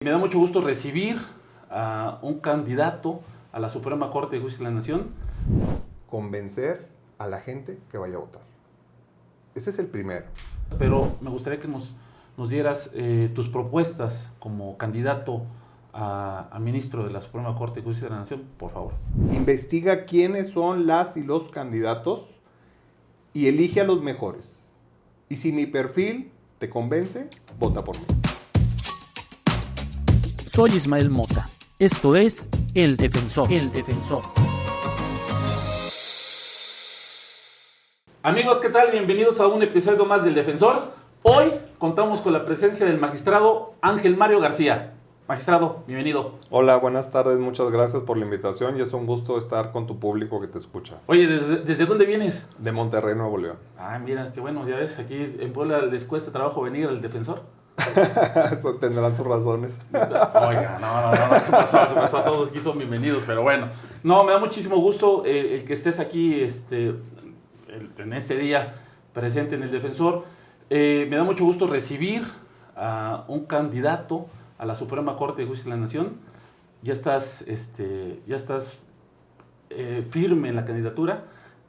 Me da mucho gusto recibir a un candidato a la Suprema Corte de Justicia de la Nación. Convencer a la gente que vaya a votar. Ese es el primero. Pero me gustaría que nos dieras tus propuestas como candidato a ministro de la Suprema Corte de Justicia de la Nación, por favor. Investiga quiénes son las y los candidatos y elige a los mejores. Y si mi perfil te convence, vota por mí. Soy Ismael Mota. Esto es El Defensor. El Defensor. Amigos, ¿qué tal? Bienvenidos a un episodio más del Defensor. Hoy contamos con la presencia del magistrado Ángel Mario García. Magistrado, bienvenido. Hola, buenas tardes, muchas gracias por la invitación y es un gusto estar con tu público que te escucha. Oye, ¿desde dónde vienes? De Monterrey, Nuevo León. Ah, mira, qué bueno, ya ves, aquí en Puebla les cuesta trabajo venir al Defensor. Eso tendrán sus razones. Oiga, no, ¿qué pasó? A todos aquí son bienvenidos, pero bueno. No, me da muchísimo gusto el que estés aquí en este día presente en el Defensor. Me da mucho gusto recibir a un candidato a la Suprema Corte de Justicia de la Nación. Ya estás firme en la candidatura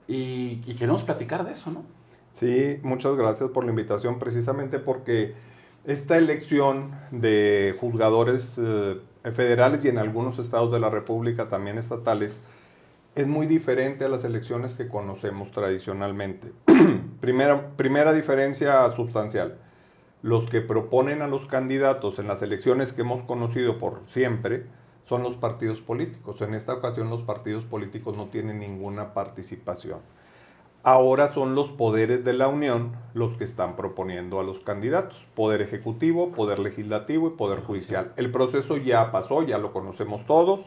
y queremos platicar de eso, ¿no? Sí, muchas gracias por la invitación, precisamente porque esta elección de juzgadores federales y en algunos estados de la República, también estatales, es muy diferente a las elecciones que conocemos tradicionalmente. Primera diferencia sustancial. Los que proponen a los candidatos en las elecciones que hemos conocido por siempre son los partidos políticos. En esta ocasión los partidos políticos no tienen ninguna participación. Ahora son los poderes de la Unión los que están proponiendo a los candidatos. Poder ejecutivo, poder legislativo y poder judicial. El proceso ya pasó, ya lo conocemos todos.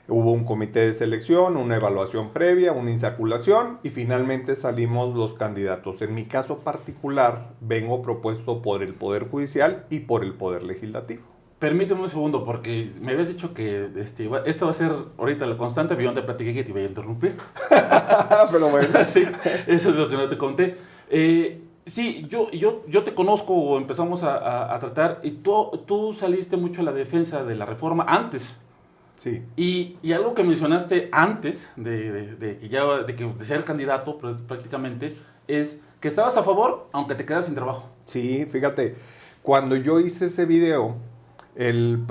Hubo un comité de selección, una evaluación previa, una insaculación y finalmente salimos los candidatos. En mi caso particular, vengo propuesto por el Poder Judicial y por el Poder Legislativo. Permíteme un segundo, porque me habías dicho que esta va a ser ahorita la constante, pero yo no te platiqué que te iba a interrumpir. Pero bueno. Sí, eso es lo que no te conté. Sí, yo te conozco o empezamos a tratar y tú saliste mucho a la defensa de la reforma antes. Sí. Y algo que mencionaste antes de ser candidato prácticamente es que estabas a favor aunque te quedas sin trabajo. Sí, fíjate, cuando yo hice ese video, el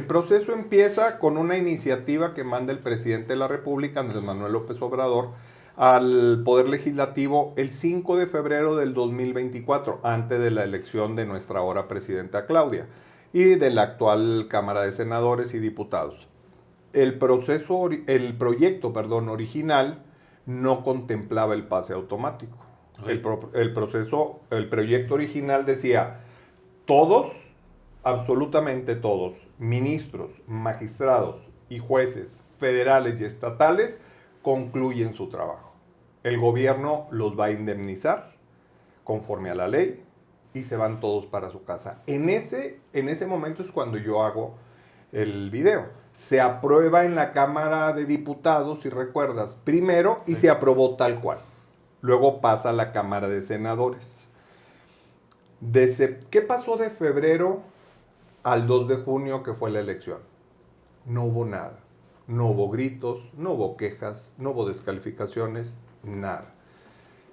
proceso empieza con una iniciativa que manda el presidente de la República, Andrés Manuel López Obrador, al Poder Legislativo el 5 de febrero del 2024, antes de la elección de nuestra ahora presidenta Claudia y de la actual Cámara de Senadores y Diputados. El proyecto original no contemplaba el pase automático. Okay. El proyecto original decía, todos, absolutamente todos, ministros, magistrados y jueces federales y estatales concluyen su trabajo. El gobierno los va a indemnizar conforme a la ley y se van todos para su casa. En ese momento es cuando yo hago el video. Se aprueba en la Cámara de Diputados, si recuerdas, primero, y se aprobó tal cual. Luego pasa a la Cámara de Senadores. ¿Qué pasó de febrero al 2 de junio, que fue la elección? No hubo nada. No hubo gritos, no hubo quejas, no hubo descalificaciones, nada.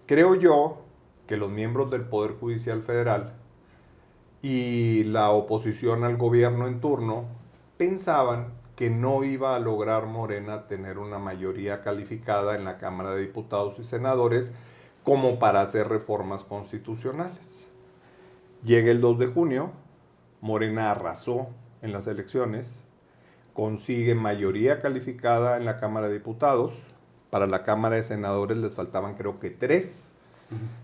Creo yo que los miembros del Poder Judicial Federal y la oposición al gobierno en turno pensaban que no iba a lograr Morena tener una mayoría calificada en la Cámara de Diputados y Senadores como para hacer reformas constitucionales. Llega el 2 de junio, Morena arrasó en las elecciones, consigue mayoría calificada en la Cámara de Diputados. Para la Cámara de Senadores les faltaban creo que 3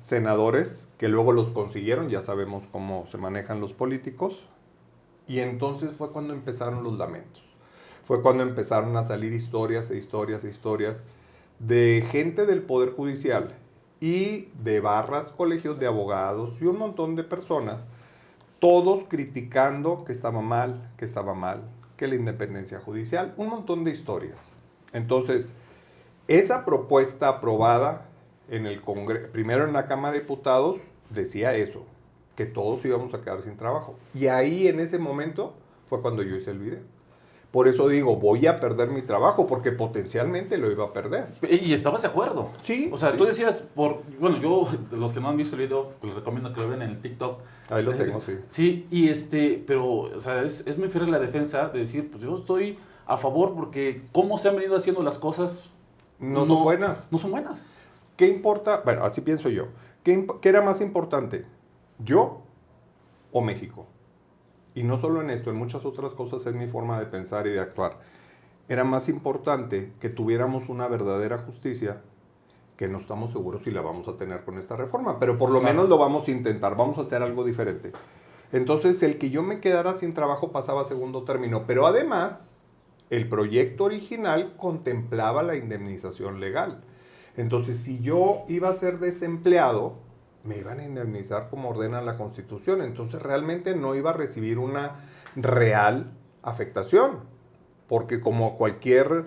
senadores, que luego los consiguieron, ya sabemos cómo se manejan los políticos. Y entonces fue cuando empezaron los lamentos. Fue cuando empezaron a salir historias de gente del Poder Judicial y de barras, colegios de abogados y un montón de personas, todos criticando que estaba mal, que la independencia judicial, un montón de historias. Entonces, esa propuesta aprobada en el Congreso, primero en la Cámara de Diputados, decía eso, que todos íbamos a quedar sin trabajo. Y ahí en ese momento fue cuando yo hice el video. Por eso digo, voy a perder mi trabajo, porque potencialmente lo iba a perder. Y estabas de acuerdo. Sí. O sea, sí. tú decías, bueno, yo, los que no han visto el video, les recomiendo que lo vean en el TikTok. Ahí lo tengo, sí. Sí, pero, o sea, es muy fiel la defensa de decir, pues yo estoy a favor porque cómo se han venido haciendo las cosas No son buenas. No son buenas. ¿Qué importa? Bueno, así pienso yo. ¿Qué era más importante? ¿Yo o México? Y no solo en esto, en muchas otras cosas es mi forma de pensar y de actuar. Era más importante que tuviéramos una verdadera justicia, que no estamos seguros si la vamos a tener con esta reforma, pero por lo menos lo vamos a intentar, vamos a hacer algo diferente. Entonces, el que yo me quedara sin trabajo pasaba a segundo término, pero además, el proyecto original contemplaba la indemnización legal. Entonces, si yo iba a ser desempleado, me iban a indemnizar como ordena la Constitución. Entonces, realmente no iba a recibir una real afectación. Porque como cualquier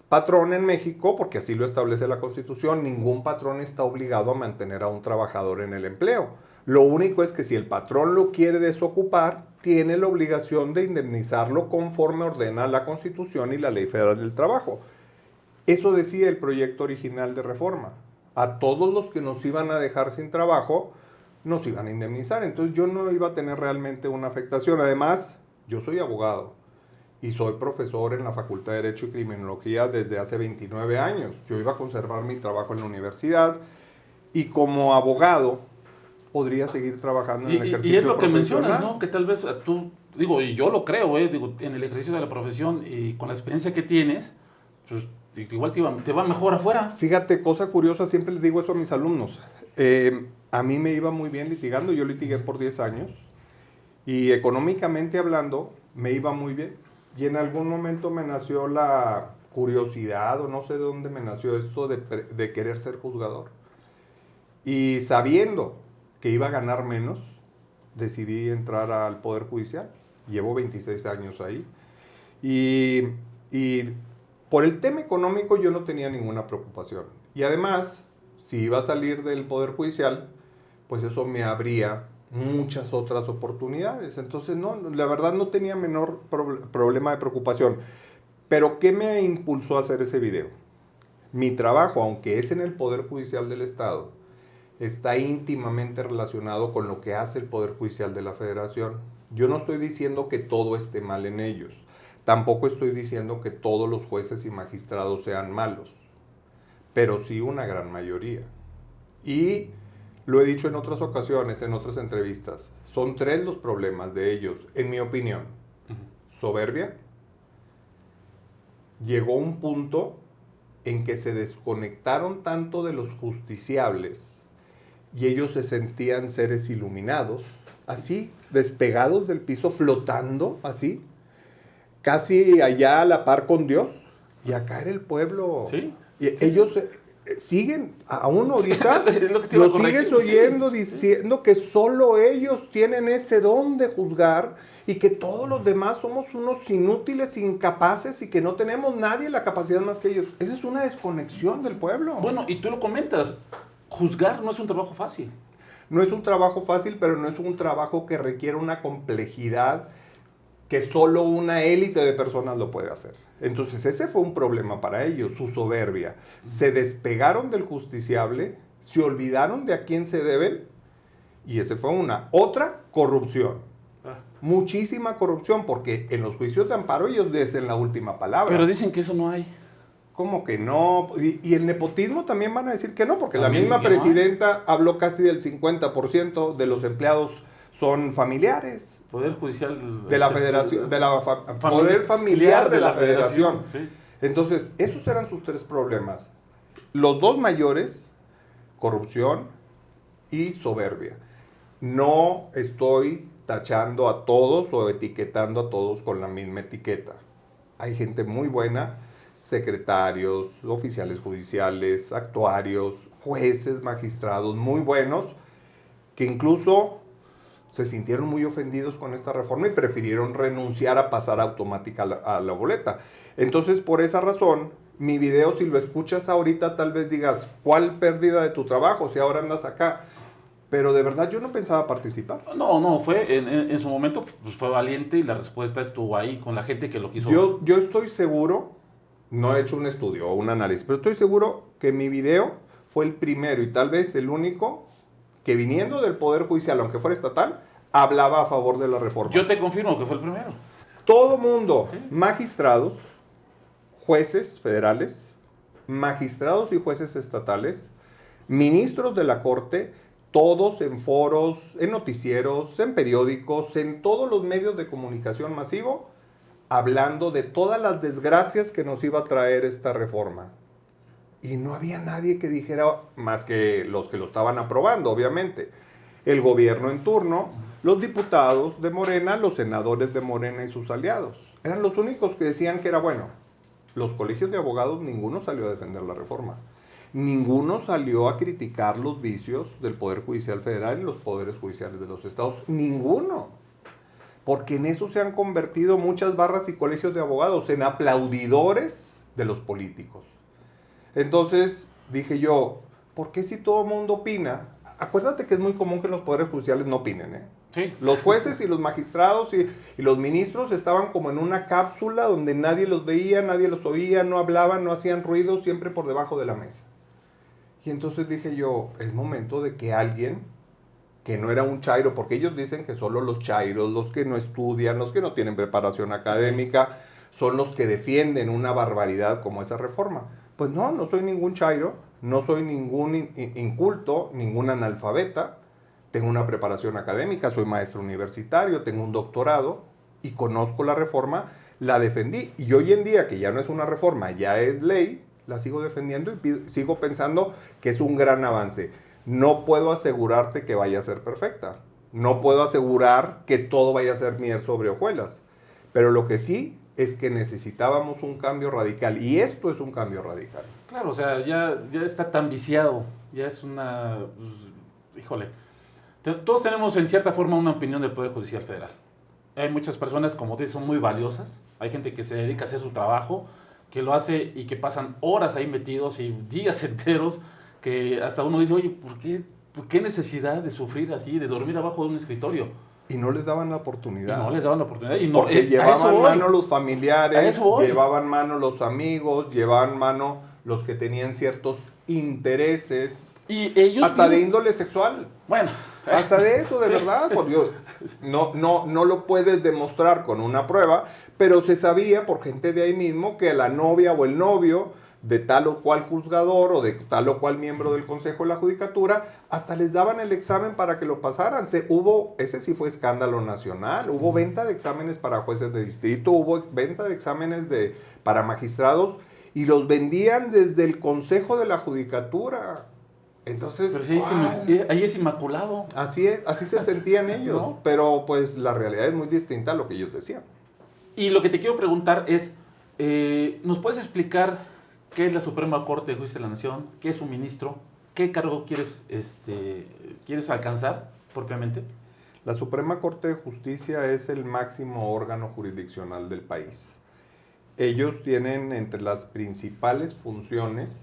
patrón en México, porque así lo establece la Constitución, ningún patrón está obligado a mantener a un trabajador en el empleo. Lo único es que si el patrón lo quiere desocupar, tiene la obligación de indemnizarlo conforme ordena la Constitución y la Ley Federal del Trabajo. Eso decía el proyecto original de reforma. A todos los que nos iban a dejar sin trabajo, nos iban a indemnizar. Entonces yo no iba a tener realmente una afectación. Además, yo soy abogado y soy profesor en la Facultad de Derecho y Criminología desde hace 29 años. Yo iba a conservar mi trabajo en la universidad y como abogado podría seguir trabajando en el ejercicio y es lo que profesional. mencionas, ¿no? Que tal vez tú, digo, y yo lo creo, digo, en el ejercicio de la profesión y con la experiencia que tienes, pues igual te va mejor afuera. Fíjate, cosa curiosa, siempre les digo eso a mis alumnos. A mí me iba muy bien litigando, yo litigué por 10 años y económicamente hablando me iba muy bien. Y en algún momento me nació la curiosidad o no sé de dónde me nació esto de querer ser juzgador. Y sabiendo que iba a ganar menos, decidí entrar al Poder Judicial. Llevo 26 años ahí. Y por el tema económico yo no tenía ninguna preocupación. Y además, si iba a salir del Poder Judicial, pues eso me abría muchas otras oportunidades. Entonces, no, la verdad no tenía menor problema de preocupación. Pero, ¿qué me impulsó a hacer ese video? Mi trabajo, aunque es en el Poder Judicial del Estado, está íntimamente relacionado con lo que hace el Poder Judicial de la Federación. Yo no estoy diciendo que todo esté mal en ellos. Tampoco estoy diciendo que todos los jueces y magistrados sean malos, pero sí una gran mayoría. Y lo he dicho en otras ocasiones, en otras entrevistas, son 3 los problemas de ellos, en mi opinión. Soberbia. Llegó un punto en que se desconectaron tanto de los justiciables y ellos se sentían seres iluminados, así, despegados del piso, flotando, así, casi allá a la par con Dios, y acá era el pueblo. Sí. Y ellos siguen, aún ahorita, Sí, lo sigues oyendo diciendo que solo ellos tienen ese don de juzgar y que todos los demás somos unos inútiles, incapaces y que no tenemos nadie la capacidad más que ellos. Esa es una desconexión del pueblo. Bueno, y tú lo comentas, juzgar no es un trabajo fácil. No es un trabajo fácil, pero no es un trabajo que requiere una complejidad que solo una élite de personas lo puede hacer. Entonces ese fue un problema para ellos, su soberbia. Se despegaron del justiciable, se olvidaron de a quién se deben y ese fue una. Otra, corrupción. Muchísima corrupción, porque en los juicios de amparo ellos dicen la última palabra. Pero dicen que eso no hay. ¿Cómo que no? Y el nepotismo también van a decir que no, porque También la misma dicen que no. presidenta habló casi del 50% de los empleados son familiares. Poder Judicial De la Federación, Poder Familiar de la Federación. Sí. Entonces, esos eran sus 3 problemas. Los 2 mayores, corrupción y soberbia. No estoy tachando a todos o etiquetando a todos con la misma etiqueta. Hay gente muy buena, secretarios, oficiales judiciales, actuarios, jueces, magistrados muy buenos, que incluso se sintieron muy ofendidos con esta reforma y prefirieron renunciar a pasar automática a la boleta. Entonces, por esa razón, mi video, si lo escuchas ahorita, tal vez digas, ¿cuál pérdida de tu trabajo si ahora andas acá? pero de verdad yo no pensaba participar. No, fue en su momento pues, fue valiente y la respuesta estuvo ahí con la gente que lo quiso. Yo estoy seguro, no he hecho un estudio o un análisis, pero estoy seguro que mi video fue el primero y tal vez el único que viniendo del Poder Judicial, aunque fuera estatal, hablaba a favor de la reforma. Yo te confirmo que fue el primero. Todo mundo, Sí. magistrados, jueces federales, magistrados y jueces estatales, ministros de la Corte, todos en foros, en noticieros, en periódicos, en todos los medios de comunicación masivo, hablando de todas las desgracias que nos iba a traer esta reforma. Y no había nadie que dijera, más que los que lo estaban aprobando, obviamente. El gobierno en turno, los diputados de Morena, los senadores de Morena y sus aliados. Eran los únicos que decían que era bueno. Los colegios de abogados, ninguno salió a defender la reforma. Ninguno salió a criticar los vicios del Poder Judicial Federal y los poderes judiciales de los estados. Ninguno. Porque en eso se han convertido muchas barras y colegios de abogados, en aplaudidores de los políticos. Entonces dije yo, ¿por qué si todo el mundo opina? Acuérdate que es muy común que los poderes judiciales no opinen, ¿eh? Sí. Los jueces y los magistrados y los ministros estaban como en una cápsula donde nadie los veía, nadie los oía, no hablaban, no hacían ruido, siempre por debajo de la mesa. Y entonces dije yo, es momento de que alguien que no era un chairo, porque ellos dicen que solo los chairos, los que no estudian, los que no tienen preparación académica, son los que defienden una barbaridad como esa reforma. Pues no soy ningún chairo, no soy ningún inculto, ningún analfabeta, tengo una preparación académica, soy maestro universitario, tengo un doctorado y conozco la reforma, la defendí. Y hoy en día, que ya no es una reforma, ya es ley, la sigo defendiendo y sigo pensando que es un gran avance. No puedo asegurarte que vaya a ser perfecta. No puedo asegurar que todo vaya a ser miel sobre hojuelas. Pero lo que sí es que necesitábamos un cambio radical. Y esto es un cambio radical. Claro, o sea, ya está tan viciado. Ya es una... pues, híjole. Todos tenemos en cierta forma una opinión del Poder Judicial Federal. Hay muchas personas, como te dices, son muy valiosas. Hay gente que se dedica a hacer su trabajo, que lo hace y que pasan horas ahí metidos y días enteros, que hasta uno dice, oye, ¿por qué necesidad de sufrir así, de dormir abajo de un escritorio? Y no les daban la Y oportunidad. no les daban la oportunidad. Y no, Porque a eso llevaban voy. mano los A familiares, eso voy. llevaban mano los amigos, llevaban mano los que tenían ciertos intereses, Y ellos hasta de mismos- índole sexual. Bueno, Hasta de eso, de Sí. verdad, por Dios. No lo puedes demostrar con una prueba, pero se sabía por gente de ahí mismo que la novia o el novio de tal o cual juzgador o de tal o cual miembro del Consejo de la Judicatura, hasta les daban el examen para que lo pasaran. Ese sí fue escándalo nacional. Hubo venta de exámenes para jueces de distrito, hubo venta de exámenes para magistrados y los vendían desde el Consejo de la Judicatura. Entonces, pero sí, ahí es inmaculado. así es, así se sentían ellos, ¿No? pero pues la realidad es muy distinta a lo que ellos decían. Y lo que te quiero preguntar es, ¿nos puedes explicar qué es la Suprema Corte de Justicia de la Nación? ¿Qué es un ministro? ¿Qué cargo quieres alcanzar propiamente? La Suprema Corte de Justicia es el máximo órgano jurisdiccional del país. Ellos tienen entre las principales funciones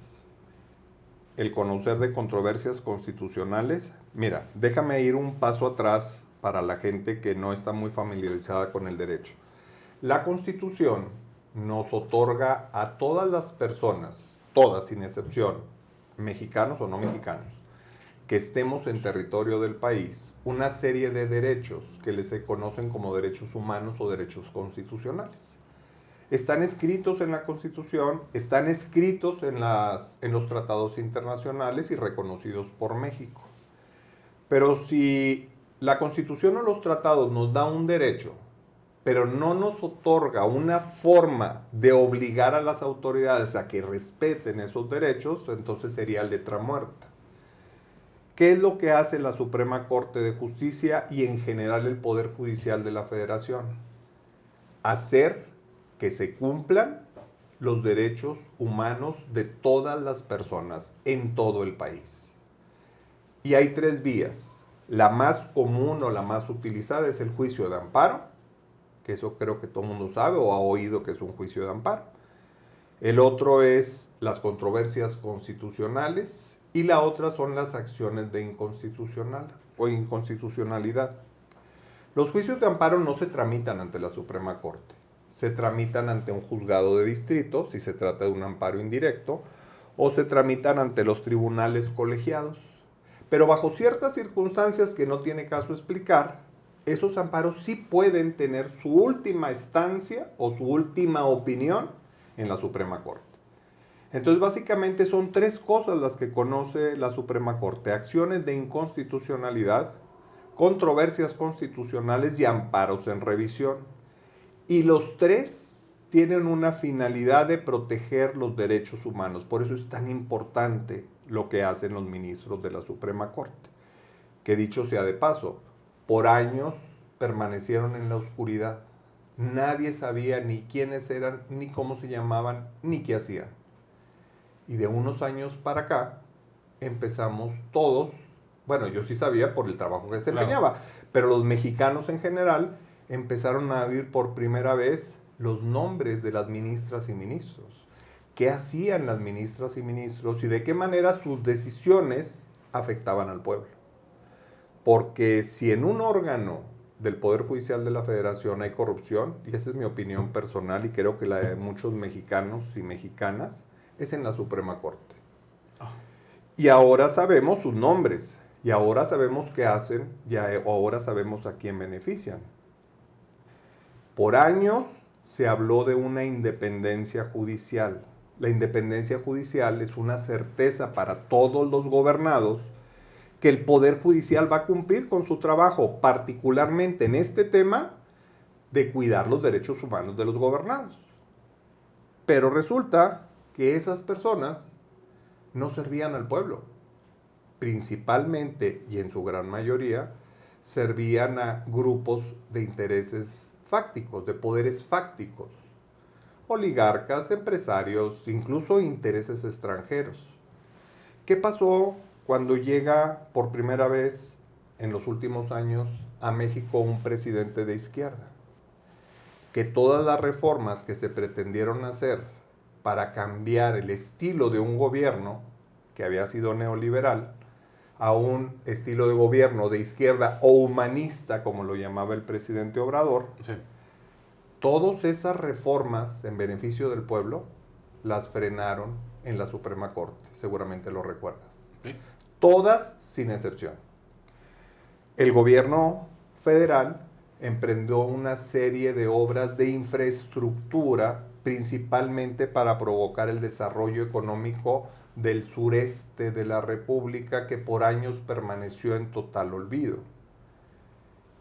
el conocer de controversias constitucionales. Mira, déjame ir un paso atrás para la gente que no está muy familiarizada con el derecho. La Constitución nos otorga a todas las personas, todas sin excepción, mexicanos o no mexicanos, que estemos en territorio del país, una serie de derechos que se conocen como derechos humanos o derechos constitucionales. Están escritos en la Constitución, están escritos en los tratados internacionales y reconocidos por México. Pero si la Constitución o los tratados nos da un derecho, pero no nos otorga una forma de obligar a las autoridades a que respeten esos derechos, entonces sería letra muerta. ¿Qué es lo que hace la Suprema Corte de Justicia y en general el Poder Judicial de la Federación? Hacer que se cumplan los derechos humanos de todas las personas en todo el país. Y hay tres vías. La más común o la más utilizada es el juicio de amparo, que eso creo que todo el mundo sabe o ha oído que es un juicio de amparo. El otro es las controversias constitucionales y la otra son las acciones de inconstitucionalidad. Los juicios de amparo no se tramitan ante la Suprema Corte, se tramitan ante un juzgado de distrito, si se trata de un amparo indirecto, o se tramitan ante los tribunales colegiados. Pero bajo ciertas circunstancias que no tiene caso explicar, esos amparos sí pueden tener su última estancia o su última opinión en la Suprema Corte. Entonces, básicamente son tres cosas las que conoce la Suprema Corte: acciones de inconstitucionalidad, controversias constitucionales y amparos en revisión. Y los tres tienen una finalidad de proteger los derechos humanos. Por eso es tan importante lo que hacen los ministros de la Suprema Corte, que dicho sea de paso, por años permanecieron en la oscuridad. Nadie sabía ni quiénes eran, ni cómo se llamaban, ni qué hacían. Y de unos años para acá empezamos todos, bueno, yo sí sabía por el trabajo que desempeñaba, pero los mexicanos en general empezaron a oír por primera vez los nombres de las ministras y ministros. ¿Qué hacían las ministras y ministros y de qué manera sus decisiones afectaban al pueblo? Porque si en un órgano del Poder Judicial de la Federación hay corrupción, y esa es mi opinión personal y creo que la de muchos mexicanos y mexicanas, es en la Suprema Corte. Y ahora sabemos sus nombres, y ahora sabemos qué hacen, y ahora sabemos a quién benefician. Por años se habló de una independencia judicial. La independencia judicial es una certeza para todos los gobernados que el Poder Judicial va a cumplir con su trabajo, particularmente en este tema de cuidar los derechos humanos de los gobernados. Pero resulta que esas personas no servían al pueblo. Principalmente, y en su gran mayoría, servían a grupos de intereses fácticos, de poderes fácticos, oligarcas, empresarios, incluso intereses extranjeros. ¿Qué pasó cuando llega por primera vez en los últimos años a México un presidente de izquierda? Que todas las reformas que se pretendieron hacer para cambiar el estilo de un gobierno que había sido neoliberal a un estilo de gobierno de izquierda o humanista, como lo llamaba el presidente Obrador, sí. Todas esas reformas en beneficio del pueblo las frenaron en la Suprema Corte, seguramente lo recuerdas. Sí. Todas sin excepción. El gobierno federal emprendió una serie de obras de infraestructura, principalmente para provocar el desarrollo económico del sureste de la República, que por años permaneció en total olvido.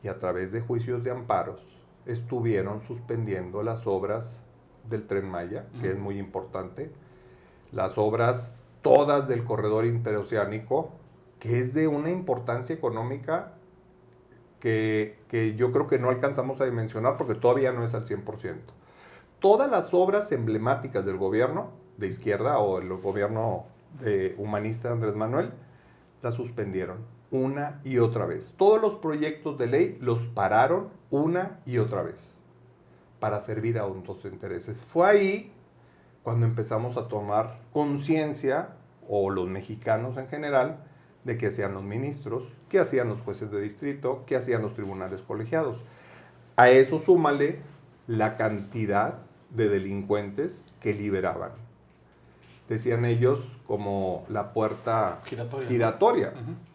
Y a través de juicios de amparos estuvieron suspendiendo las obras del Tren Maya, que es muy importante, las obras todas del corredor interoceánico, que es de una importancia económica que yo creo que no alcanzamos a dimensionar porque todavía no es al 100%. Todas las obras emblemáticas del gobierno de izquierda o el gobierno humanista de Andrés Manuel las suspendieron una y otra vez. Todos los proyectos de ley los pararon una y otra vez para servir a otros intereses. Fue ahí cuando empezamos a tomar conciencia, o los mexicanos en general, de qué hacían los ministros, qué hacían los jueces de distrito, qué hacían los tribunales colegiados. A eso súmale la cantidad de delincuentes que liberaban. Decían ellos como la puerta giratoria. ¿No?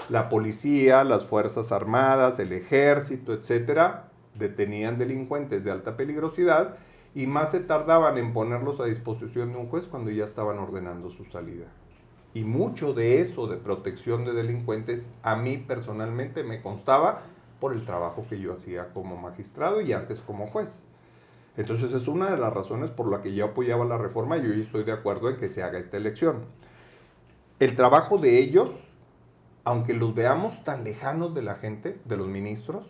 La policía, las fuerzas armadas, el ejército, etcétera, detenían delincuentes de alta peligrosidad y más se tardaban en ponerlos a disposición de un juez cuando ya estaban ordenando su salida. Y mucho de eso, de protección de delincuentes, a mí personalmente me constaba por el trabajo que yo hacía como magistrado y antes como juez. Entonces es una de las razones por la que yo apoyaba la reforma y hoy estoy de acuerdo en que se haga esta elección. El trabajo de ellos, aunque los veamos tan lejanos de la gente, de los ministros,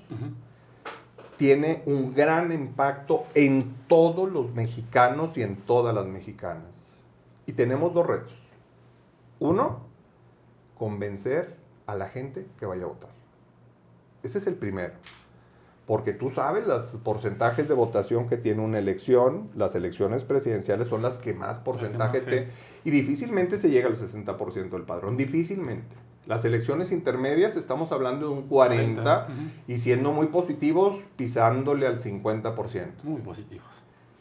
tiene un gran impacto en todos los mexicanos y en todas las mexicanas. Y tenemos dos retos. Uno, convencer a la gente que vaya a votar. Ese es el primero. Porque tú sabes los porcentajes de votación que tiene una elección, las elecciones presidenciales son las que más porcentaje tienen, y difícilmente se llega al 60% del padrón, difícilmente. Las elecciones intermedias estamos hablando de un 40%, y siendo muy positivos, pisándole al 50%. Muy positivos.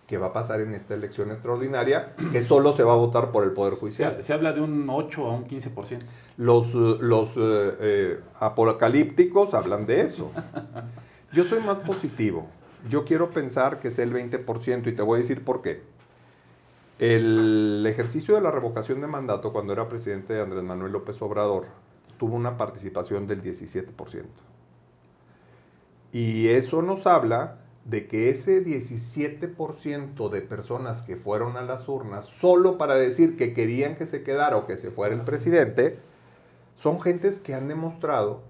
¿Qué va a pasar en esta elección extraordinaria? Que solo se va a votar por el Poder Judicial. Se habla de un 8 a un 15%. Los apocalípticos hablan de eso. Yo soy más positivo. Yo quiero pensar que es el 20% y te voy a decir por qué. El ejercicio de la revocación de mandato cuando era presidente de Andrés Manuel López Obrador tuvo una participación del 17%. Y eso nos habla de que ese 17% de personas que fueron a las urnas solo para decir que querían que se quedara o que se fuera el presidente, son gentes que han demostrado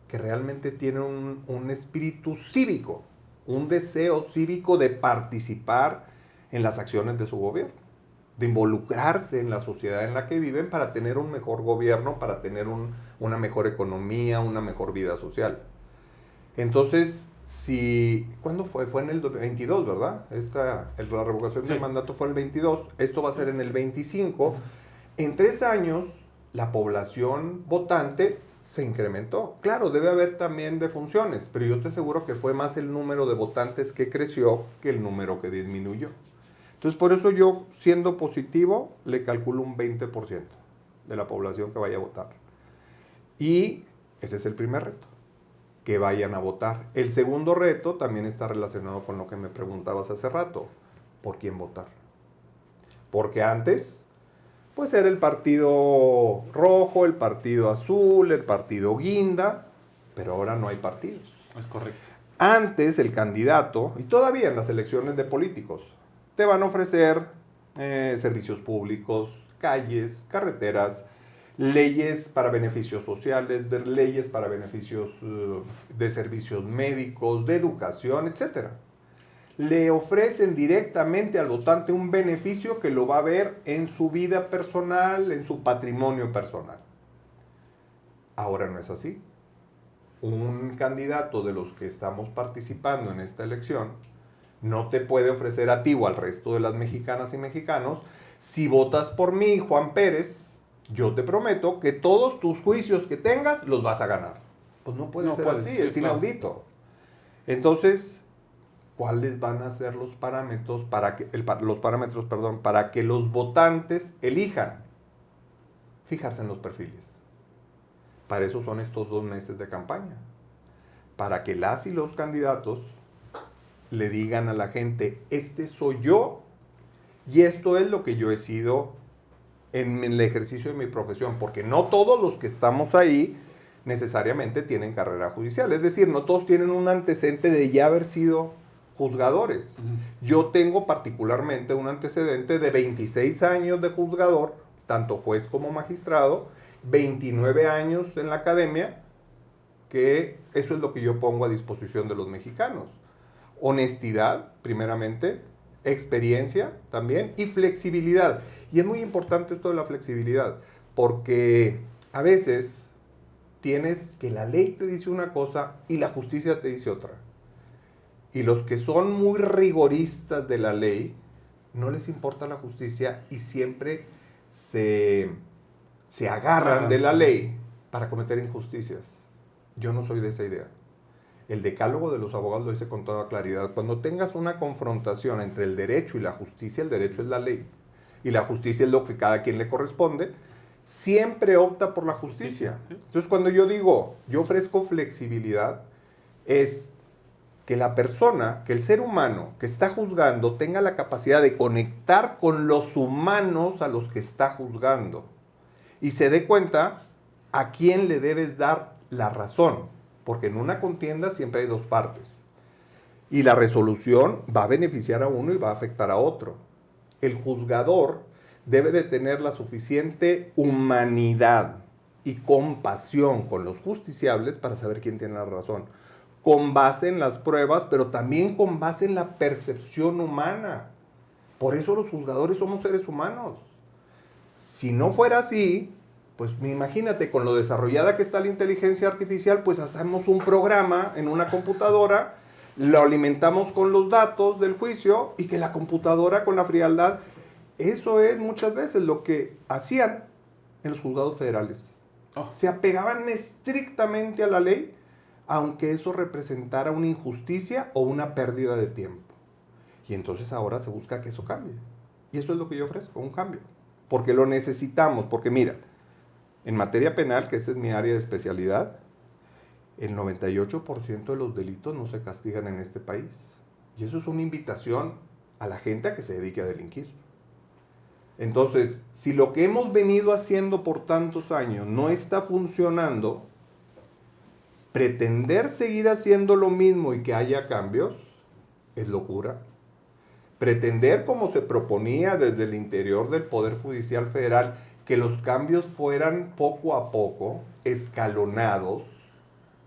que realmente tienen un espíritu cívico, un deseo cívico de participar en las acciones de su gobierno, de involucrarse en la sociedad en la que viven para tener un mejor gobierno, para tener una mejor economía, una mejor vida social. Entonces, ¿cuándo fue? Fue en el 22, ¿verdad? La revocación del mandato fue en el 22, esto va a ser en el 25. En 3 años, la población votante se incrementó. Claro, debe haber también defunciones, pero yo te aseguro que fue más el número de votantes que creció que el número que disminuyó. Entonces, por eso yo, siendo positivo, le calculo un 20% de la población que vaya a votar. Y ese es el primer reto, que vayan a votar. El segundo reto también está relacionado con lo que me preguntabas hace rato. ¿Por quién votar? Porque antes, pues era el partido rojo, el partido azul, el partido guinda, pero ahora no hay partidos. Es correcto. Antes el candidato, y todavía en las elecciones de políticos, te van a ofrecer servicios públicos, calles, carreteras, leyes para beneficios sociales, leyes para beneficios de servicios médicos, de educación, etc. Le ofrecen directamente al votante un beneficio que lo va a ver en su vida personal, en su patrimonio personal. Ahora no es así. Un candidato de los que estamos participando en esta elección no te puede ofrecer a ti o al resto de las mexicanas y mexicanos: si votas por mí, Juan Pérez, yo te prometo que todos tus juicios que tengas los vas a ganar. Pues no puede ser así, es inaudito. Entonces, ¿cuáles van a ser los parámetros para que los votantes elijan? Fijarse en los perfiles. Para eso son estos 2 meses de campaña. Para que las y los candidatos le digan a la gente: este soy yo y esto es lo que yo he sido en el ejercicio de mi profesión. Porque no todos los que estamos ahí necesariamente tienen carrera judicial. Es decir, no todos tienen un antecedente de ya haber sido juzgadores. Yo tengo particularmente un antecedente de 26 años de juzgador, tanto juez como magistrado, 29 años en la academia, que eso es lo que yo pongo a disposición de los mexicanos. Honestidad, primeramente, experiencia también, y flexibilidad. Y es muy importante esto de la flexibilidad, porque a veces tienes que la ley te dice una cosa y la justicia te dice otra. Y los que son muy rigoristas de la ley, no les importa la justicia y siempre se agarran de la ley para cometer injusticias. Yo no soy de esa idea. El decálogo de los abogados lo dice con toda claridad. Cuando tengas una confrontación entre el derecho y la justicia, el derecho es la ley. Y la justicia es lo que cada quien le corresponde. Siempre opta por la justicia. Entonces, cuando yo digo, yo ofrezco flexibilidad, es que la persona, que el ser humano que está juzgando tenga la capacidad de conectar con los humanos a los que está juzgando y se dé cuenta a quién le debes dar la razón, porque en una contienda siempre hay 2 partes y la resolución va a beneficiar a uno y va a afectar a otro. El juzgador debe de tener la suficiente humanidad y compasión con los justiciables para saber quién tiene la razón, con base en las pruebas, pero también con base en la percepción humana. Por eso los juzgadores somos seres humanos. Si no fuera así, pues imagínate, con lo desarrollada que está la inteligencia artificial, pues hacemos un programa en una computadora lo alimentamos con los datos del juicio y que la computadora con la frialdad. Eso es muchas veces lo que hacían en los juzgados federales. Oh. Se apegaban estrictamente a la ley, aunque eso representara una injusticia o una pérdida de tiempo. Y entonces ahora se busca que eso cambie. Y eso es lo que yo ofrezco, un cambio. Porque lo necesitamos, porque mira, en materia penal, que esa es mi área de especialidad, el 98% de los delitos no se castigan en este país. Y eso es una invitación a la gente a que se dedique a delinquir. Entonces, si lo que hemos venido haciendo por tantos años no está funcionando, pretender seguir haciendo lo mismo y que haya cambios es locura. Pretender, como se proponía desde el interior del Poder Judicial Federal, que los cambios fueran poco a poco, escalonados,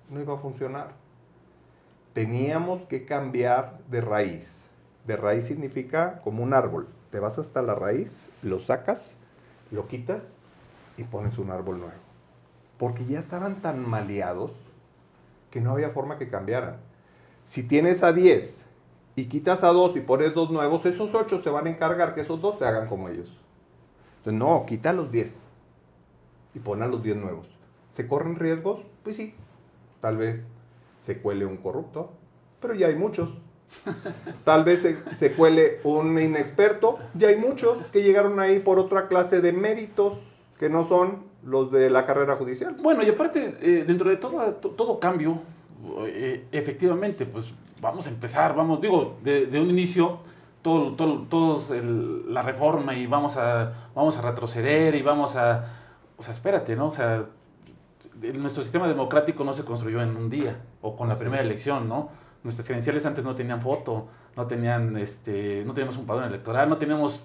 no iba a funcionar. Teníamos que cambiar de raíz. De raíz significa como un árbol. Te vas hasta la raíz, lo sacas, lo quitas y pones un árbol nuevo. Porque ya estaban tan maleados que no había forma que cambiaran. Si tienes a 10 y quitas a 2 y pones 2 nuevos, esos 8 se van a encargar que esos 2 se hagan como ellos. Entonces, no, quita los 10 y pon a los 10 nuevos. ¿Se corren riesgos? Pues sí. Tal vez se cuele un corrupto, pero ya hay muchos. Tal vez se cuele un inexperto, ya hay muchos que llegaron ahí por otra clase de méritos que no son los de la carrera judicial. Bueno, y aparte, dentro de todo cambio, efectivamente, pues vamos a empezar, de un inicio, todos la reforma y vamos a retroceder y o sea, espérate, ¿no? O sea, nuestro sistema democrático no se construyó en un día o con la primera elección, ¿no? Nuestras credenciales antes no tenían foto, no teníamos un padrón electoral, no teníamos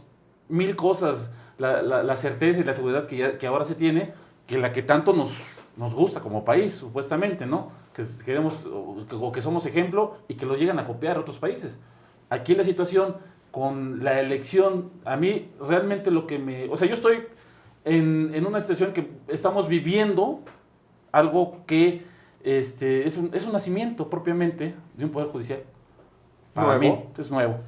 mil cosas, la certeza y la seguridad que ahora se tiene, que la que tanto nos gusta como país, supuestamente, ¿no? Que queremos, o que somos ejemplo y que lo llegan a copiar otros países. Aquí la situación con la elección, a mí realmente o sea, yo estoy en una situación que estamos viviendo algo que es un nacimiento propiamente de un poder judicial. Para mí es nuevo.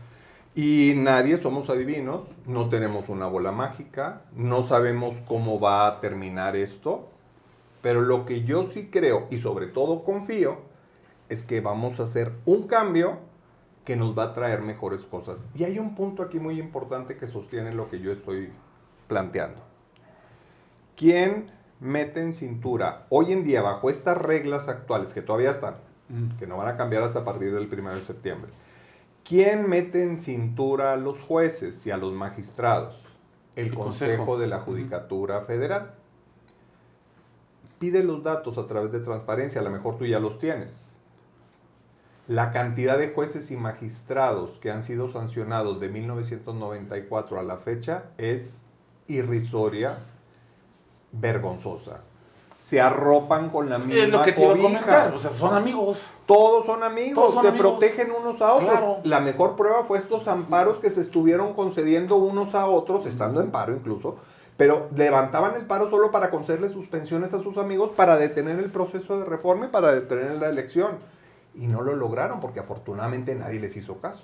Y nadie somos adivinos, no tenemos una bola mágica, no sabemos cómo va a terminar esto, pero lo que yo sí creo y sobre todo confío es que vamos a hacer un cambio que nos va a traer mejores cosas. Y hay un punto aquí muy importante que sostiene lo que yo estoy planteando. ¿Quién mete en cintura hoy en día bajo estas reglas actuales que todavía están, que no van a cambiar hasta a partir del 1 de septiembre? ¿Quién mete en cintura a los jueces y a los magistrados? El Consejo de la Judicatura Federal. Pide los datos a través de transparencia, a lo mejor tú ya los tienes. La cantidad de jueces y magistrados que han sido sancionados de 1994 a la fecha es irrisoria, vergonzosa. Se arropan con la misma es lo que te iba a cobija. comentar, o sea, son amigos. Todos son amigos, Todos son se amigos. protegen unos a otros. Claro. La mejor prueba fue estos amparos que se estuvieron concediendo unos a otros, estando en paro incluso, pero levantaban el paro solo para concederle suspensiones a sus amigos para detener el proceso de reforma y para detener la elección. Y no lo lograron porque afortunadamente nadie les hizo caso.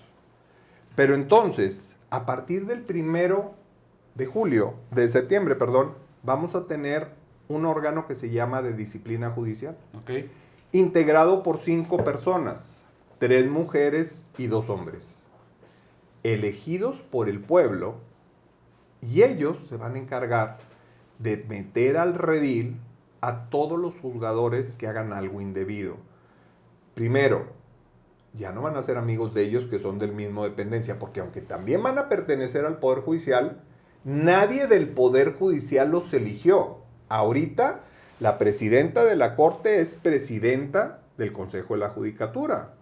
Pero entonces, a partir del 1 de septiembre, vamos a tener un órgano que se llama de disciplina judicial. Okay. Integrado por 5 personas, 3 mujeres y 2 hombres, elegidos por el pueblo, y ellos se van a encargar de meter al redil a todos los juzgadores que hagan algo indebido. Primero, ya no van a ser amigos de ellos que son del mismo dependencia, porque aunque también van a pertenecer al Poder Judicial, nadie del Poder Judicial los eligió. Ahorita, la presidenta de la Corte es presidenta del Consejo de la Judicatura.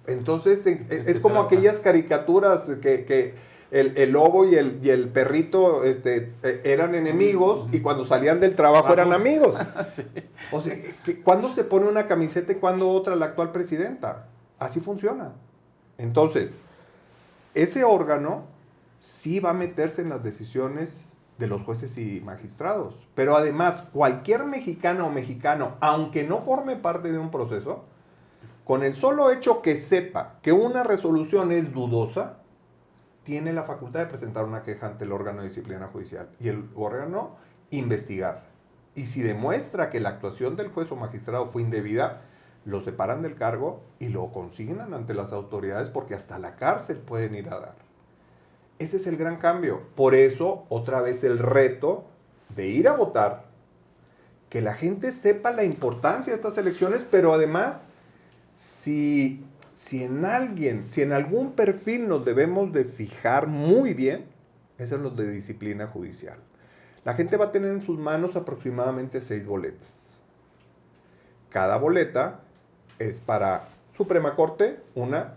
Entonces, es como aquellas caricaturas que el lobo y el perrito eran enemigos y cuando salían del trabajo eran amigos. Sí. O sea, ¿cuándo se pone una camiseta y cuándo otra la actual presidenta? Así funciona. Entonces, ese órgano sí va a meterse en las decisiones de los jueces y magistrados. Pero además, cualquier mexicana o mexicano, aunque no forme parte de un proceso, Con el solo hecho que sepa que una resolución es dudosa, tiene la facultad de presentar una queja ante el órgano de disciplina judicial y el órgano investigar. Y si demuestra que la actuación del juez o magistrado fue indebida, lo separan del cargo y lo consignan ante las autoridades porque hasta la cárcel pueden ir a dar. Ese es el gran cambio. Por eso, otra vez el reto de ir a votar, que la gente sepa la importancia de estas elecciones, pero además, si en algún perfil nos debemos de fijar muy bien, es en los de disciplina judicial. La gente va a tener en sus manos aproximadamente 6 boletas. Cada boleta es para Suprema Corte, una,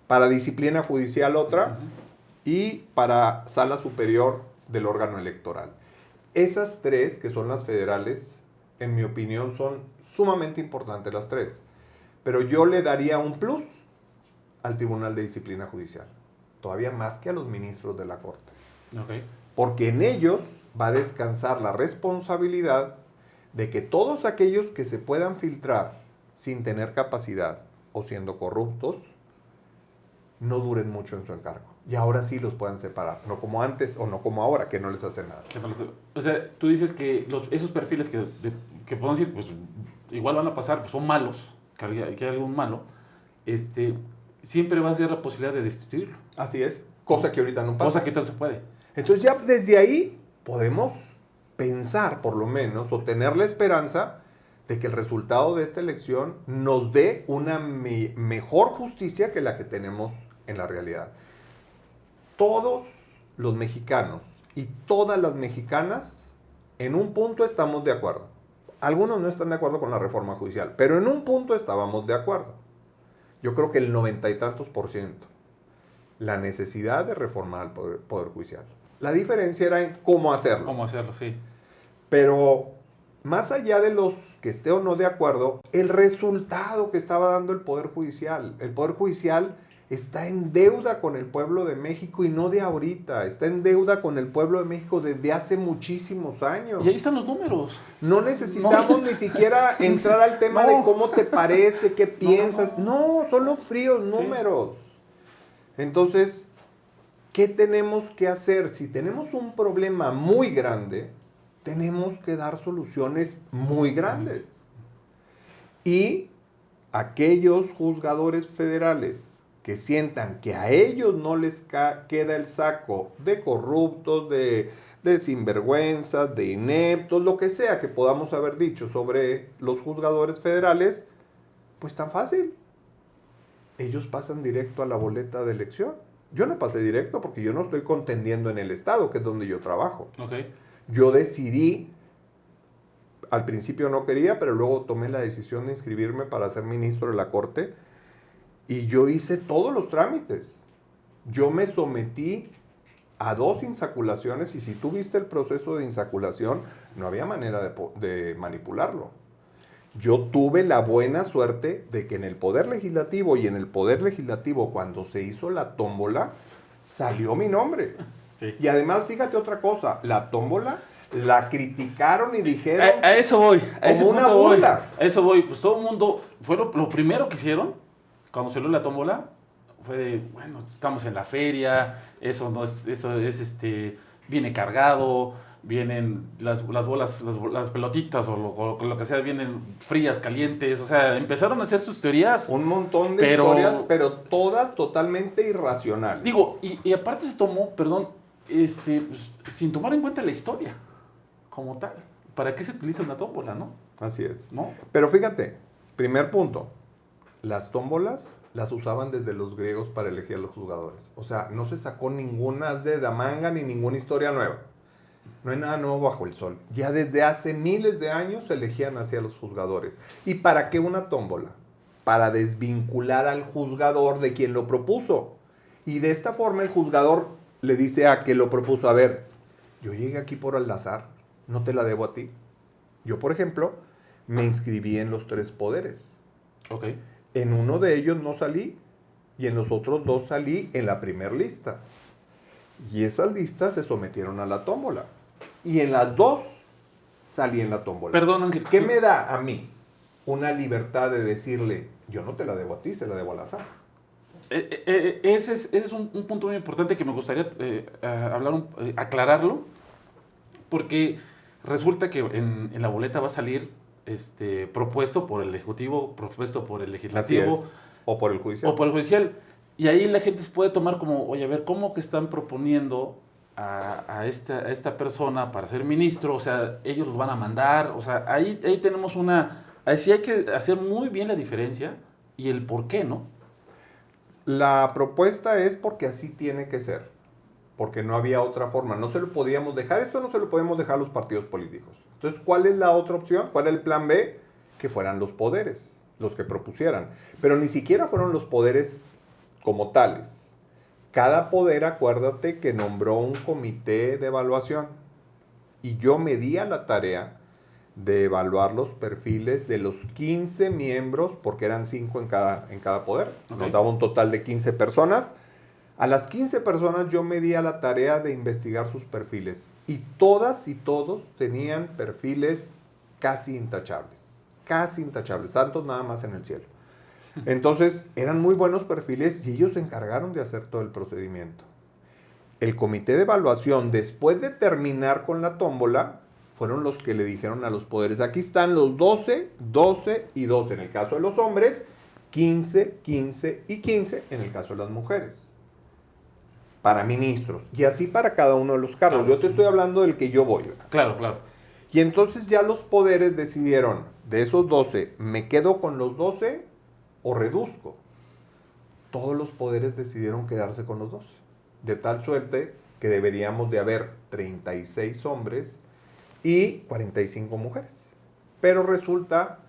para disciplina judicial, otra, y para Sala Superior del órgano electoral. Esas 3, que son las federales, en mi opinión son sumamente importantes las 3. Pero yo le daría un plus al Tribunal de Disciplina Judicial, todavía más que a los ministros de la Corte. Okay. Porque en ellos va a descansar la responsabilidad de que todos aquellos que se puedan filtrar sin tener capacidad o siendo corruptos, no duren mucho en su encargo. Y ahora sí los puedan separar, no como antes o no como ahora, que no les hace nada. O sea, tú dices que esos perfiles que podemos decir, pues igual van a pasar, pues son malos, que hay algún malo, siempre va a ser la posibilidad de destituirlo. Así es, cosa que ahorita no pasa. Cosa que ahorita no se puede. Entonces ya desde ahí podemos pensar, por lo menos, o tener la esperanza de que el resultado de esta elección nos dé una mejor justicia que la que tenemos en la realidad. Todos los mexicanos y todas las mexicanas en un punto estamos de acuerdo. Algunos no están de acuerdo con la reforma judicial, pero en un punto estábamos de acuerdo. Yo creo que el 90 y tantos %. La necesidad de reformar el poder judicial. La diferencia era en cómo hacerlo. Cómo hacerlo, sí. Pero más allá de los que esté o no de acuerdo, el resultado que estaba dando el Poder Judicial. El Poder Judicial está en deuda con el pueblo de México y no de ahorita. Está en deuda con el pueblo de México desde hace muchísimos años. Y ahí están los números. No necesitamos ni siquiera entrar al tema de cómo te parece, qué piensas. No, son los fríos números. Entonces, ¿qué tenemos que hacer? Si tenemos un problema muy grande, tenemos que dar soluciones muy grandes. Y aquellos juzgadores federales que sientan que a ellos no les queda el saco de corruptos, de sinvergüenzas, de ineptos, lo que sea que podamos haber dicho sobre los juzgadores federales, pues tan fácil. Ellos pasan directo a la boleta de elección. Yo no pasé directo porque yo no estoy contendiendo en el estado, que es donde yo trabajo. Okay. Yo decidí, al principio no quería, pero luego tomé la decisión de inscribirme para ser ministro de la Corte y yo hice todos los trámites. Yo me sometí a 2 insaculaciones y si tú viste el proceso de insaculación, no había manera de manipularlo. Yo tuve la buena suerte de que en el Poder Legislativo y en el Poder Legislativo, cuando se hizo la tómbola, salió mi nombre. Sí. Y además, fíjate otra cosa, la tómbola la criticaron y dijeron... A eso voy. A ese como una punto voy. burla. A eso voy. Pues todo el mundo, fue lo primero que hicieron cuando salió la tómbola, fue de, bueno, estamos en la feria, eso viene cargado, vienen las bolas, las pelotitas o lo que sea, vienen frías, calientes, o sea, empezaron a hacer sus teorías. Un montón de historias, pero todas totalmente irracionales. Digo, y aparte se tomó, perdón, pues, sin tomar en cuenta la historia como tal. ¿Para qué se utiliza una tómbola, no? Así es. ¿No? Pero fíjate, primer punto, las tómbolas las usaban desde los griegos para elegir a los juzgadores. O sea, no se sacó ninguna as de la manga ni ninguna historia nueva. No hay nada nuevo bajo el sol. Ya desde hace miles de años se elegían así a los juzgadores. ¿Y para qué una tómbola? Para desvincular al juzgador de quien lo propuso. Y de esta forma el juzgador le dice a quien lo propuso, a ver, yo llegué aquí por al azar, no te la debo a ti. Yo, por ejemplo, me inscribí en los 3 poderes. Ok. En uno de ellos no salí y en los otros 2 salí en la primer lista. Y esas listas se sometieron a la tómbola. Y en las 2 salí en la tómbola. Perdón, Ángel. ¿Qué me da a mí una libertad de decirle Yo no te la debo a ti, se la debo al azar. Ese es un punto muy importante que me gustaría aclararlo, porque resulta que en la boleta va a salir propuesto por el Ejecutivo, propuesto por el Legislativo. O por el judicial. O por el judicial. Y ahí la gente se puede tomar como, oye, a ver, ¿cómo que están proponiendo a esta persona para ser ministro? O sea, ellos los van a mandar. O sea, ahí tenemos ahí sí hay que hacer muy bien la diferencia y el por qué, ¿no? La propuesta es porque así tiene que ser. Porque no había otra forma. No se lo podíamos dejar. Esto no se lo podemos dejar a los partidos políticos. Entonces, ¿cuál es la otra opción? ¿Cuál es el plan B? Que fueran los poderes los que propusieran. Pero ni siquiera fueron los poderes como tales. Cada poder, acuérdate que nombró un comité de evaluación. Y yo me di a la tarea de evaluar los perfiles de los 15 miembros, porque eran 5 en cada poder. Okay. Nos daba un total de 15 personas. A las 15 personas yo me di a la tarea de investigar sus perfiles. Y todas y todos tenían perfiles casi intachables. Casi intachables, santos nada más en el cielo. Entonces, eran muy buenos perfiles y ellos se encargaron de hacer todo el procedimiento. El comité de evaluación, después de terminar con la tómbola, fueron los que le dijeron a los poderes, aquí están los 12, 12 y 12. En el caso de los hombres, 15, 15 y 15 en el caso de las mujeres. Para ministros. Y así para cada uno de los cargos. Claro. Yo te estoy hablando del que yo voy, ¿verdad? Claro, claro. Y entonces ya los poderes decidieron, de esos 12, ¿me quedo con los 12 o reduzco? Todos los poderes decidieron quedarse con los 12. De tal suerte que deberíamos de haber 36 hombres y 45 mujeres. Pero resulta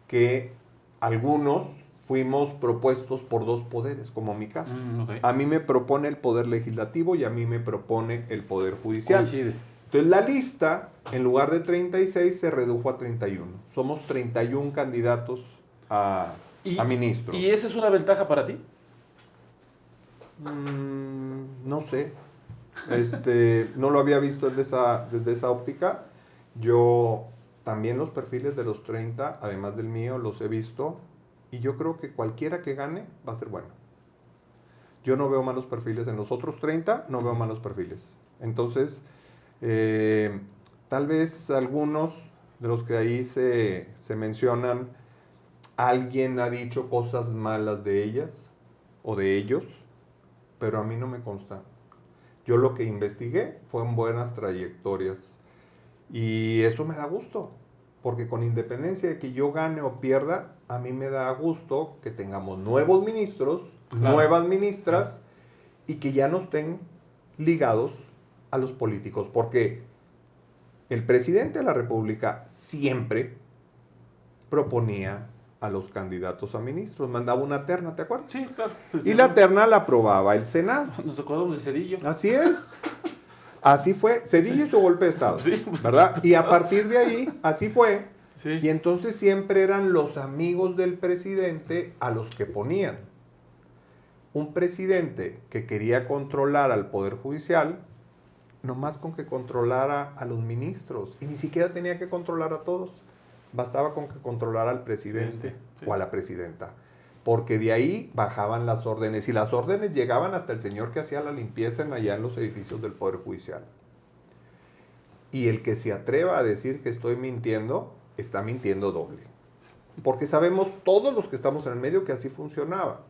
que algunos fuimos propuestos por 2 poderes, como mi caso. Okay. A mí me propone el poder legislativo y a mí me propone el poder judicial. Coincide. Entonces la lista, en lugar de 36, se redujo a 31. Somos 31 candidatos a ministro. ¿Y esa es una ventaja para ti? No sé. No lo había visto desde esa óptica. Yo también los perfiles de los 30, además del mío, los he visto. Y yo creo que cualquiera que gane va a ser bueno. Yo no veo malos perfiles en los otros 30, no veo malos perfiles. Entonces, tal vez algunos de los que ahí se mencionan, alguien ha dicho cosas malas de ellas o de ellos, pero a mí no me consta. Yo lo que investigué fueron buenas trayectorias y eso me da gusto, porque con independencia de que yo gane o pierda, a mí me da gusto que tengamos nuevos ministros, claro, nuevas ministras y que ya no estén ligados a los políticos, porque el presidente de la República siempre proponía a los candidatos a ministros, mandaba una terna, ¿te acuerdas? Sí, claro. Y la terna la aprobaba el Senado. Nos acordamos de Cedillo. Así es. Así fue. Cedillo y su golpe de Estado, Sí, pues, ¿verdad? Y a partir de ahí, así fue. Sí. Y entonces siempre eran los amigos del presidente a los que ponían. Un presidente que quería controlar al Poder Judicial, nomás con que controlara a los ministros. Y ni siquiera tenía que controlar a todos. Bastaba con que controlara al presidente Sí. o a la presidenta. Porque de ahí bajaban las órdenes. Y las órdenes llegaban hasta el señor que hacía la limpieza allá en los edificios del Poder Judicial. Y el que se atreva a decir que estoy mintiendo, está mintiendo doble. Porque sabemos todos los que estamos en el medio que así funcionaba.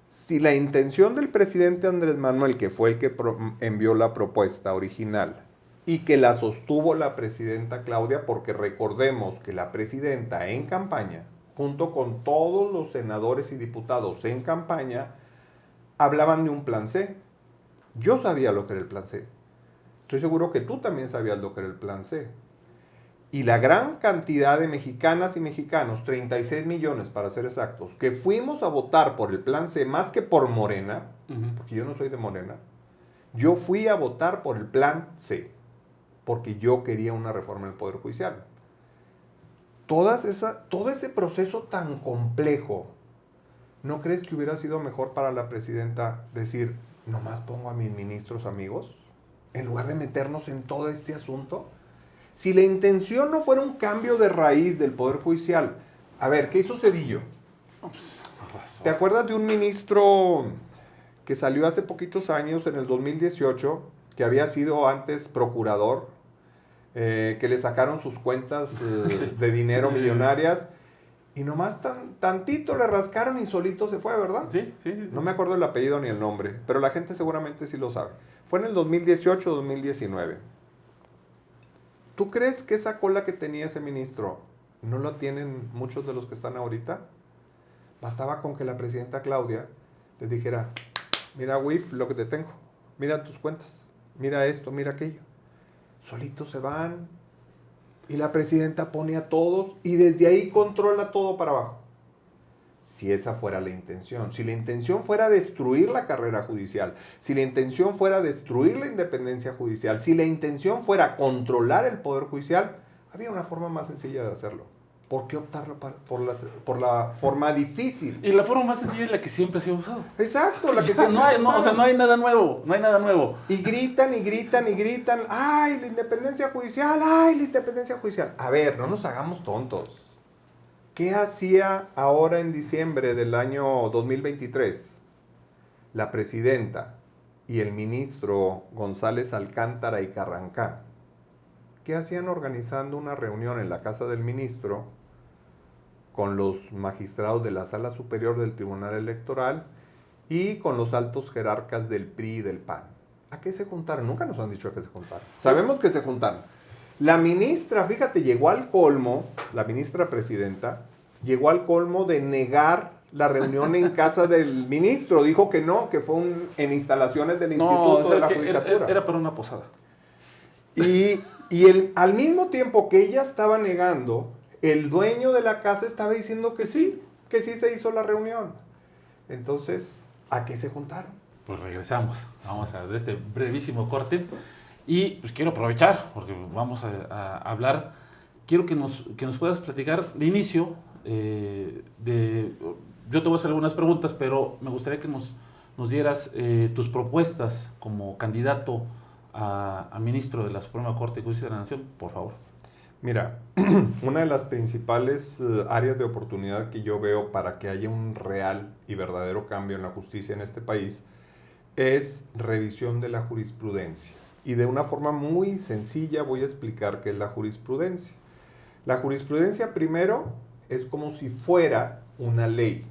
Si la intención del presidente Andrés Manuel, que fue el que envió la propuesta original, y que la sostuvo la presidenta Claudia, porque recordemos que la presidenta en campaña, junto con todos los senadores y diputados en campaña, hablaban de un plan C. Yo sabía lo que era el plan C. Estoy seguro que tú también sabías lo que era el plan C. Y la gran cantidad de mexicanas y mexicanos, 36 millones para ser exactos, que fuimos a votar por el plan C más que por Morena, porque yo no soy de Morena, yo fui a votar por el plan C, porque yo quería una reforma del Poder Judicial. Todo ese proceso tan complejo, ¿no crees que hubiera sido mejor para la presidenta decir, nomás pongo a mis ministros amigos, en lugar de meternos en todo este asunto? Si la intención no fuera un cambio de raíz del Poder Judicial, a ver, ¿qué hizo Cedillo? No, pues, con razón. ¿Te acuerdas de un ministro que salió hace poquitos años, en el 2018, que había sido antes procurador, que le sacaron sus cuentas de dinero Sí. millonarias y nomás tantito le rascaron y solito se fue, ¿verdad? Sí, sí, sí. No me acuerdo el apellido ni el nombre, pero la gente seguramente sí lo sabe. Fue en el 2018-2019. ¿Tú crees que esa cola que tenía ese ministro no lo tienen muchos de los que están ahorita? Bastaba con que la presidenta Claudia les dijera, mira, WIF, lo que te tengo, mira tus cuentas, mira esto, mira aquello. Solitos se van y la presidenta pone a todos y desde ahí controla todo para abajo. Si esa fuera la intención, si la intención fuera destruir la carrera judicial, si la intención fuera destruir la independencia judicial, si la intención fuera controlar el poder judicial, había una forma más sencilla de hacerlo. ¿Por qué optarlo por la forma difícil? Y la forma más sencilla es la que siempre se ha usado. Exacto, la que Ya, siempre no hay, se no, o sea, usaron. no hay nada nuevo, no hay nada nuevo. Y gritan y gritan y gritan, ¡ay, la independencia judicial! ¡Ay, la independencia judicial! A ver, no nos hagamos tontos. ¿Qué hacía ahora en diciembre del año 2023 la presidenta y el ministro González Alcántara y Carrancá? ¿Qué hacían organizando una reunión en la casa del ministro con los magistrados de la Sala Superior del Tribunal Electoral y con los altos jerarcas del PRI y del PAN? ¿A qué se juntaron? Nunca nos han dicho a qué se juntaron. Sabemos que se juntaron. La ministra, fíjate, llegó al colmo, la ministra presidenta, llegó al colmo de negar la reunión en casa del ministro. Dijo que no, que fue en instalaciones del No, Instituto de sabes la que Judicatura. era para una posada. Y al mismo tiempo que ella estaba negando, el dueño de la casa estaba diciendo que sí se hizo la reunión. Entonces, ¿a qué se juntaron? Pues regresamos, vamos a este brevísimo corte y pues quiero aprovechar porque vamos a hablar, quiero que nos puedas platicar de inicio, yo te voy a hacer algunas preguntas, pero me gustaría que nos dieras tus propuestas como candidato a ministro de la Suprema Corte de Justicia de la Nación, por favor. Mira, una de las principales áreas de oportunidad que yo veo para que haya un real y verdadero cambio en la justicia en este país es revisión de la jurisprudencia. Y de una forma muy sencilla voy a explicar qué es la jurisprudencia. La jurisprudencia, primero, es como si fuera una ley.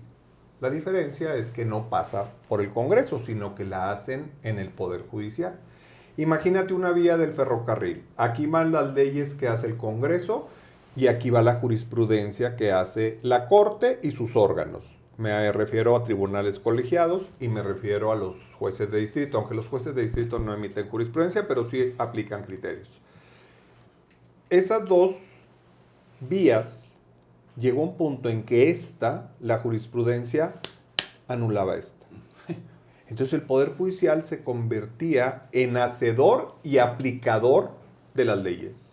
La diferencia es que no pasa por el Congreso, sino que la hacen en el Poder Judicial. Imagínate una vía del ferrocarril. Aquí van las leyes que hace el Congreso y aquí va la jurisprudencia que hace la Corte y sus órganos. Me refiero a tribunales colegiados y me refiero a los jueces de distrito, aunque los jueces de distrito no emiten jurisprudencia, pero sí aplican criterios. Esas dos vías, llegó un punto en que la jurisprudencia, anulaba esta. Entonces el Poder Judicial se convertía en hacedor y aplicador de las leyes.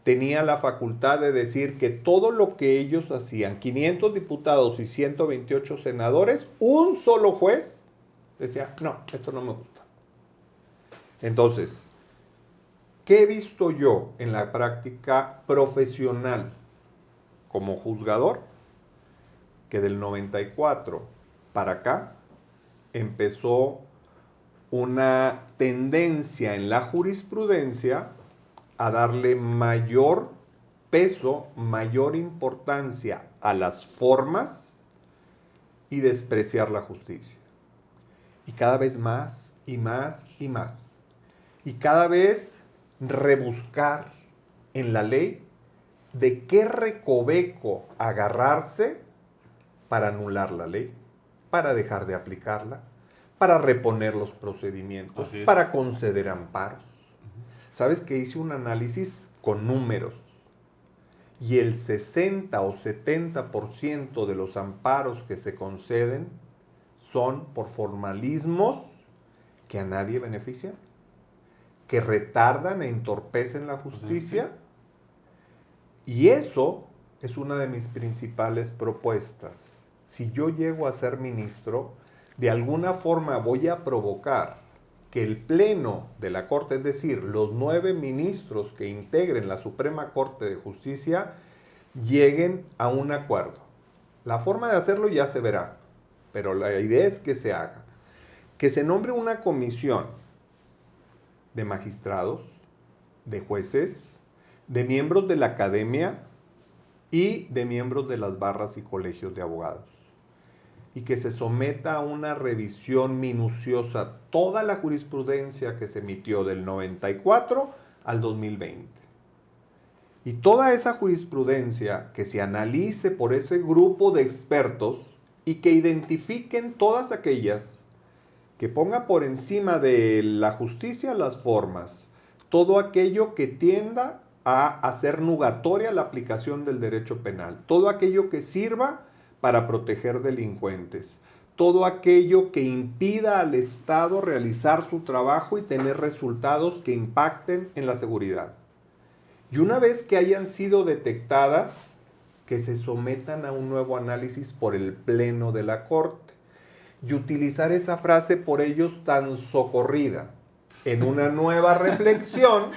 Tenía la facultad de decir que todo lo que ellos hacían, 500 diputados y 128 senadores, un solo juez decía, no, esto no me gusta. Entonces, ¿qué he visto yo en la práctica profesional como juzgador? Que del 94 para acá empezó una tendencia en la jurisprudencia a darle mayor peso, mayor importancia a las formas y despreciar la justicia. Y cada vez más y más y más. Y cada vez rebuscar en la ley de qué recoveco agarrarse para anular la ley, para dejar de aplicarla, para reponer los procedimientos, para conceder amparos. ¿Sabes que hice un análisis con números? Y el 60 o 70% de los amparos que se conceden son por formalismos que a nadie benefician, que retardan e entorpecen la justicia. Y eso es una de mis principales propuestas. Si yo llego a ser ministro, de alguna forma voy a provocar que el Pleno de la Corte, es decir, los 9 ministros que integren la Suprema Corte de Justicia, lleguen a un acuerdo. La forma de hacerlo ya se verá, pero la idea es que se haga. Que se nombre una comisión de magistrados, de jueces, de miembros de la academia y de miembros de las barras y colegios de abogados. Y que se someta a una revisión minuciosa toda la jurisprudencia que se emitió del 94 al 2020. Y toda esa jurisprudencia que se analice por ese grupo de expertos y que identifiquen todas aquellas que ponga por encima de la justicia las formas, todo aquello que tienda a hacer nugatoria la aplicación del derecho penal, todo aquello que sirva para proteger delincuentes, todo aquello que impida al Estado realizar su trabajo y tener resultados que impacten en la seguridad. Y una vez que hayan sido detectadas, que se sometan a un nuevo análisis por el Pleno de la Corte. Y utilizar esa frase por ellos tan socorrida en una nueva reflexión,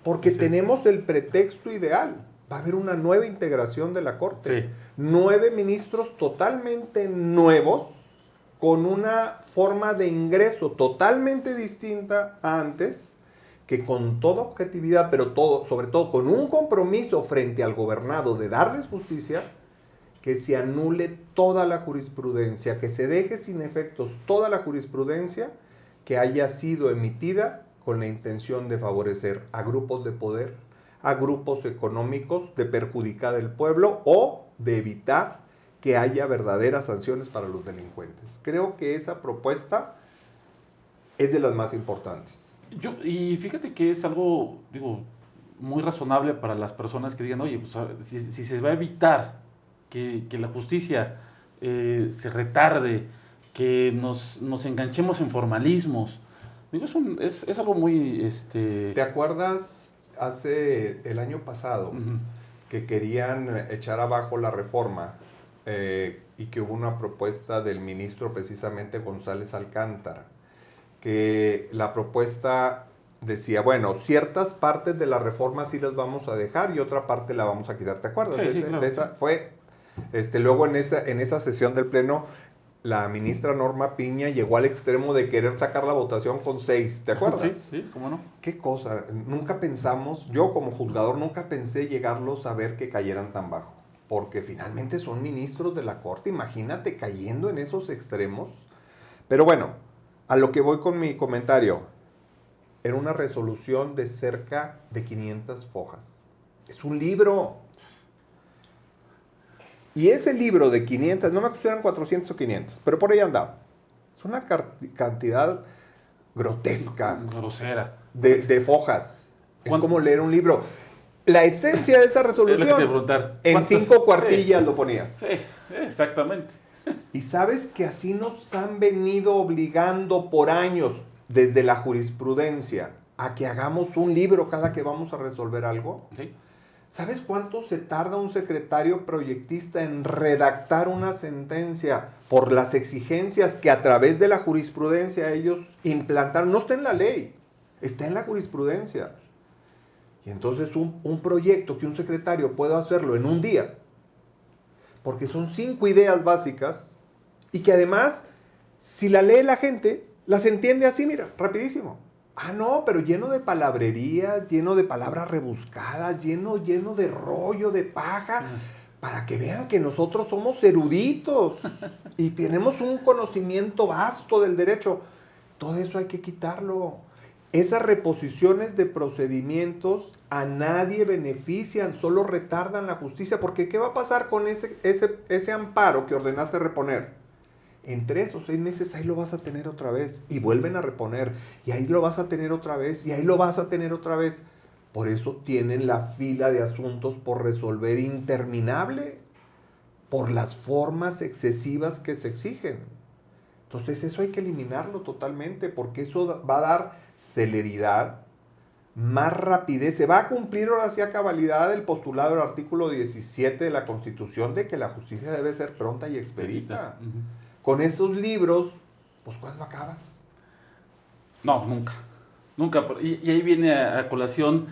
porque sí, tenemos el pretexto ideal. Va a haber una nueva integración de la Corte. Sí. 9 ministros totalmente nuevos, con una forma de ingreso totalmente distinta a antes, que con toda objetividad, pero sobre todo con un compromiso frente al gobernado de darles justicia, que se anule toda la jurisprudencia, que se deje sin efectos toda la jurisprudencia que haya sido emitida con la intención de favorecer a grupos de poder, a grupos económicos, de perjudicar al pueblo o de evitar que haya verdaderas sanciones para los delincuentes. Creo que esa propuesta es de las más importantes. Y fíjate que es algo, muy razonable para las personas que digan, oye, pues si se va a evitar que la justicia se retarde, que nos enganchemos en formalismos. Es algo muy... ¿Te acuerdas hace el año pasado que querían echar abajo la reforma y que hubo una propuesta del ministro precisamente González Alcántara? Que la propuesta decía, bueno, ciertas partes de la reforma sí las vamos a dejar y otra parte la vamos a quitar. ¿Te acuerdas? Sí, claro. De esa fue, luego en esa sesión del Pleno, la ministra Norma Piña llegó al extremo de querer sacar la votación con 6. ¿Te acuerdas? Sí, cómo no. Qué cosa. Nunca pensamos, yo como juzgador nunca pensé llegarlos a ver que cayeran tan bajo. Porque finalmente son ministros de la Corte. Imagínate cayendo en esos extremos. Pero bueno, a lo que voy con mi comentario, era una resolución de cerca de 500 fojas. Es un libro. Y ese libro de 500, no me acuerdo si eran 400 o 500, pero por ahí andaba. Es una cantidad grotesca. Grosera. De fojas. Es como leer un libro. La esencia de esa resolución, en 5 cuartillas lo ponías. Sí, exactamente. Y sabes que así nos han venido obligando por años desde la jurisprudencia a que hagamos un libro cada que vamos a resolver algo. Sí. ¿Sabes cuánto se tarda un secretario proyectista en redactar una sentencia por las exigencias que a través de la jurisprudencia ellos implantaron? No está en la ley, está en la jurisprudencia. Y entonces un proyecto que un secretario pueda hacerlo en un día, porque son 5 ideas básicas y que además, si la lee la gente, las entiende así, mira, rapidísimo. Ah, no, pero lleno de palabrerías, lleno de palabras rebuscadas, lleno de rollo, de paja, para que vean que nosotros somos eruditos y tenemos un conocimiento vasto del derecho. Todo eso hay que quitarlo. Esas reposiciones de procedimientos a nadie benefician, solo retardan la justicia, porque ¿qué va a pasar con ese amparo que ordenaste reponer? En 3 o 6 meses ahí lo vas a tener otra vez y vuelven a reponer y ahí lo vas a tener otra vez y ahí lo vas a tener otra vez. Por eso tienen la fila de asuntos por resolver interminable, por las formas excesivas que se exigen. Entonces eso hay que eliminarlo totalmente, porque eso va a dar celeridad, más rapidez. Se va a cumplir ahora sí a cabalidad el postulado del artículo 17 de la Constitución de que la justicia debe ser pronta y expedita. Con esos libros, pues ¿cuándo acabas? No, nunca. Y ahí viene a colación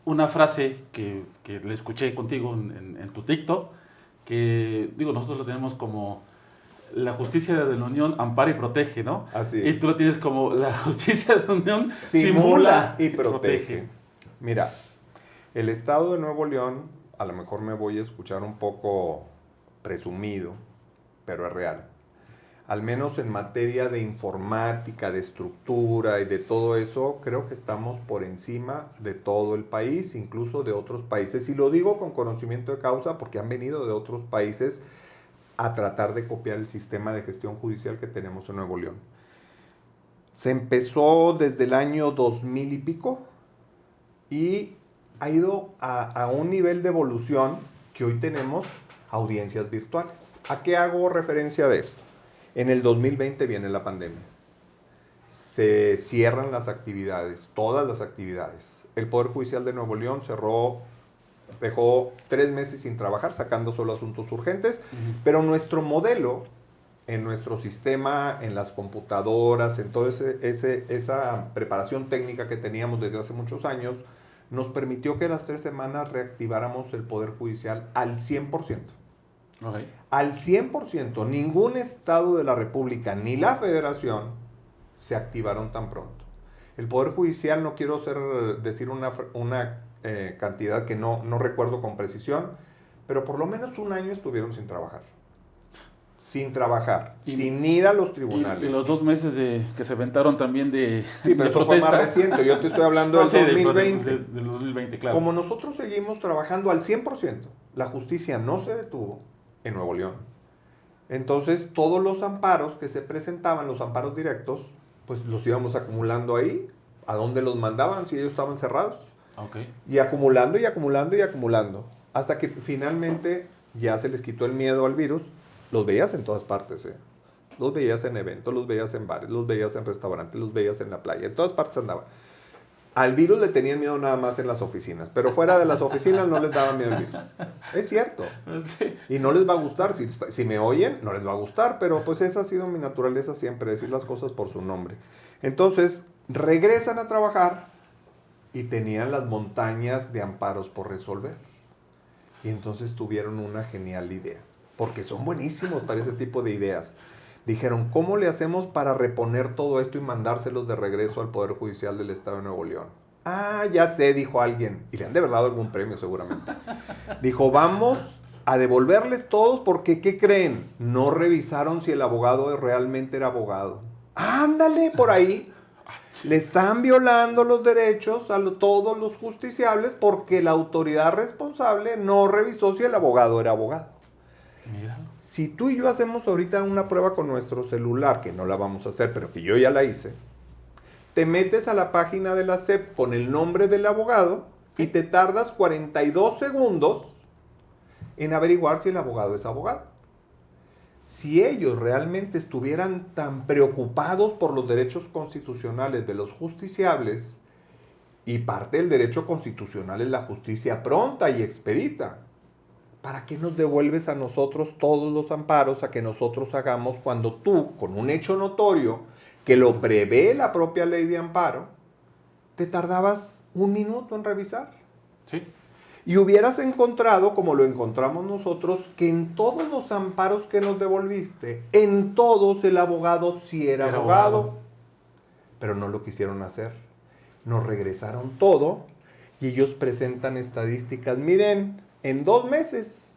una frase que le escuché contigo en tu TikTok, que, digo, nosotros lo tenemos como la justicia de la Unión ampara y protege, ¿no? Así es. Y tú lo tienes como la justicia de la Unión Simula y protege. Mira, el Estado de Nuevo León, a lo mejor me voy a escuchar un poco presumido, pero es real. Al menos en materia de informática, de estructura y de todo eso, creo que estamos por encima de todo el país, incluso de otros países. Y lo digo con conocimiento de causa porque han venido de otros países a tratar de copiar el sistema de gestión judicial que tenemos en Nuevo León. Se empezó desde el año 2000 y pico y ha ido a un nivel de evolución que hoy tenemos audiencias virtuales. ¿A qué hago referencia de esto? En el 2020 viene la pandemia. Se cierran las actividades, todas las actividades. El Poder Judicial de Nuevo León dejó 3 meses sin trabajar, sacando solo asuntos urgentes, pero nuestro modelo, en nuestro sistema, en las computadoras, en toda esa preparación técnica que teníamos desde hace muchos años, nos permitió que en las 3 semanas reactiváramos el Poder Judicial al 100%. Okay. Al 100%, ningún estado de la República ni la Federación se activaron tan pronto. El Poder Judicial, no quiero decir una cantidad que no recuerdo con precisión, pero por lo menos 1 año estuvieron sin trabajar. Sin trabajar, sin ir a los tribunales. Y los 2 meses que se aventaron también de Sí, pero de eso protesta. fue más reciente, yo te estoy hablando del 2020. Del 2020, claro. Como nosotros seguimos trabajando al 100%, la justicia no se detuvo en Nuevo León. Entonces, todos los amparos que se presentaban, los amparos directos, pues los íbamos acumulando ahí. ¿A dónde los mandaban si ellos estaban cerrados? Okay. Y acumulando y acumulando y acumulando. Hasta que finalmente ya se les quitó el miedo al virus. Los veías en todas partes, ¿eh? Los veías en eventos, los veías en bares, los veías en restaurantes, los veías en la playa. En todas partes andaban. Al virus le tenían miedo nada más en las oficinas, pero fuera de las oficinas no les daba miedo el virus. Es cierto. Sí. Y no les va a gustar. Si me oyen, no les va a gustar, pero pues esa ha sido mi naturaleza siempre, decir las cosas por su nombre. Entonces, regresan a trabajar y tenían las montañas de amparos por resolver. Y entonces tuvieron una genial idea, porque son buenísimos para ese tipo de ideas. Dijeron, ¿cómo le hacemos para reponer todo esto y mandárselos de regreso al Poder Judicial del Estado de Nuevo León? Ah, ya sé, dijo alguien. Y le han de verdad dado algún premio seguramente. Dijo, vamos a devolverles todos porque, ¿qué creen? No revisaron si el abogado realmente era abogado. Ándale, por ahí. Le están violando los derechos a todos los justiciables porque la autoridad responsable no revisó si el abogado era abogado. Míralo. Si tú y yo hacemos ahorita una prueba con nuestro celular, que no la vamos a hacer, pero que yo ya la hice, te metes a la página de la SEP con el nombre del abogado y te tardas 42 segundos en averiguar si el abogado es abogado. Si ellos realmente estuvieran tan preocupados por los derechos constitucionales de los justiciables, y parte del derecho constitucional es la justicia pronta y expedita, ¿para qué nos devuelves a nosotros todos los amparos a que nosotros hagamos cuando tú, con un hecho notorio que lo prevé la propia ley de amparo, te tardabas 1 minuto en revisar? Sí. Y hubieras encontrado, como lo encontramos nosotros, que en todos los amparos que nos devolviste, en todos el abogado sí era abogado, pero no lo quisieron hacer. Nos regresaron todo y ellos presentan estadísticas. Miren, en 2 meses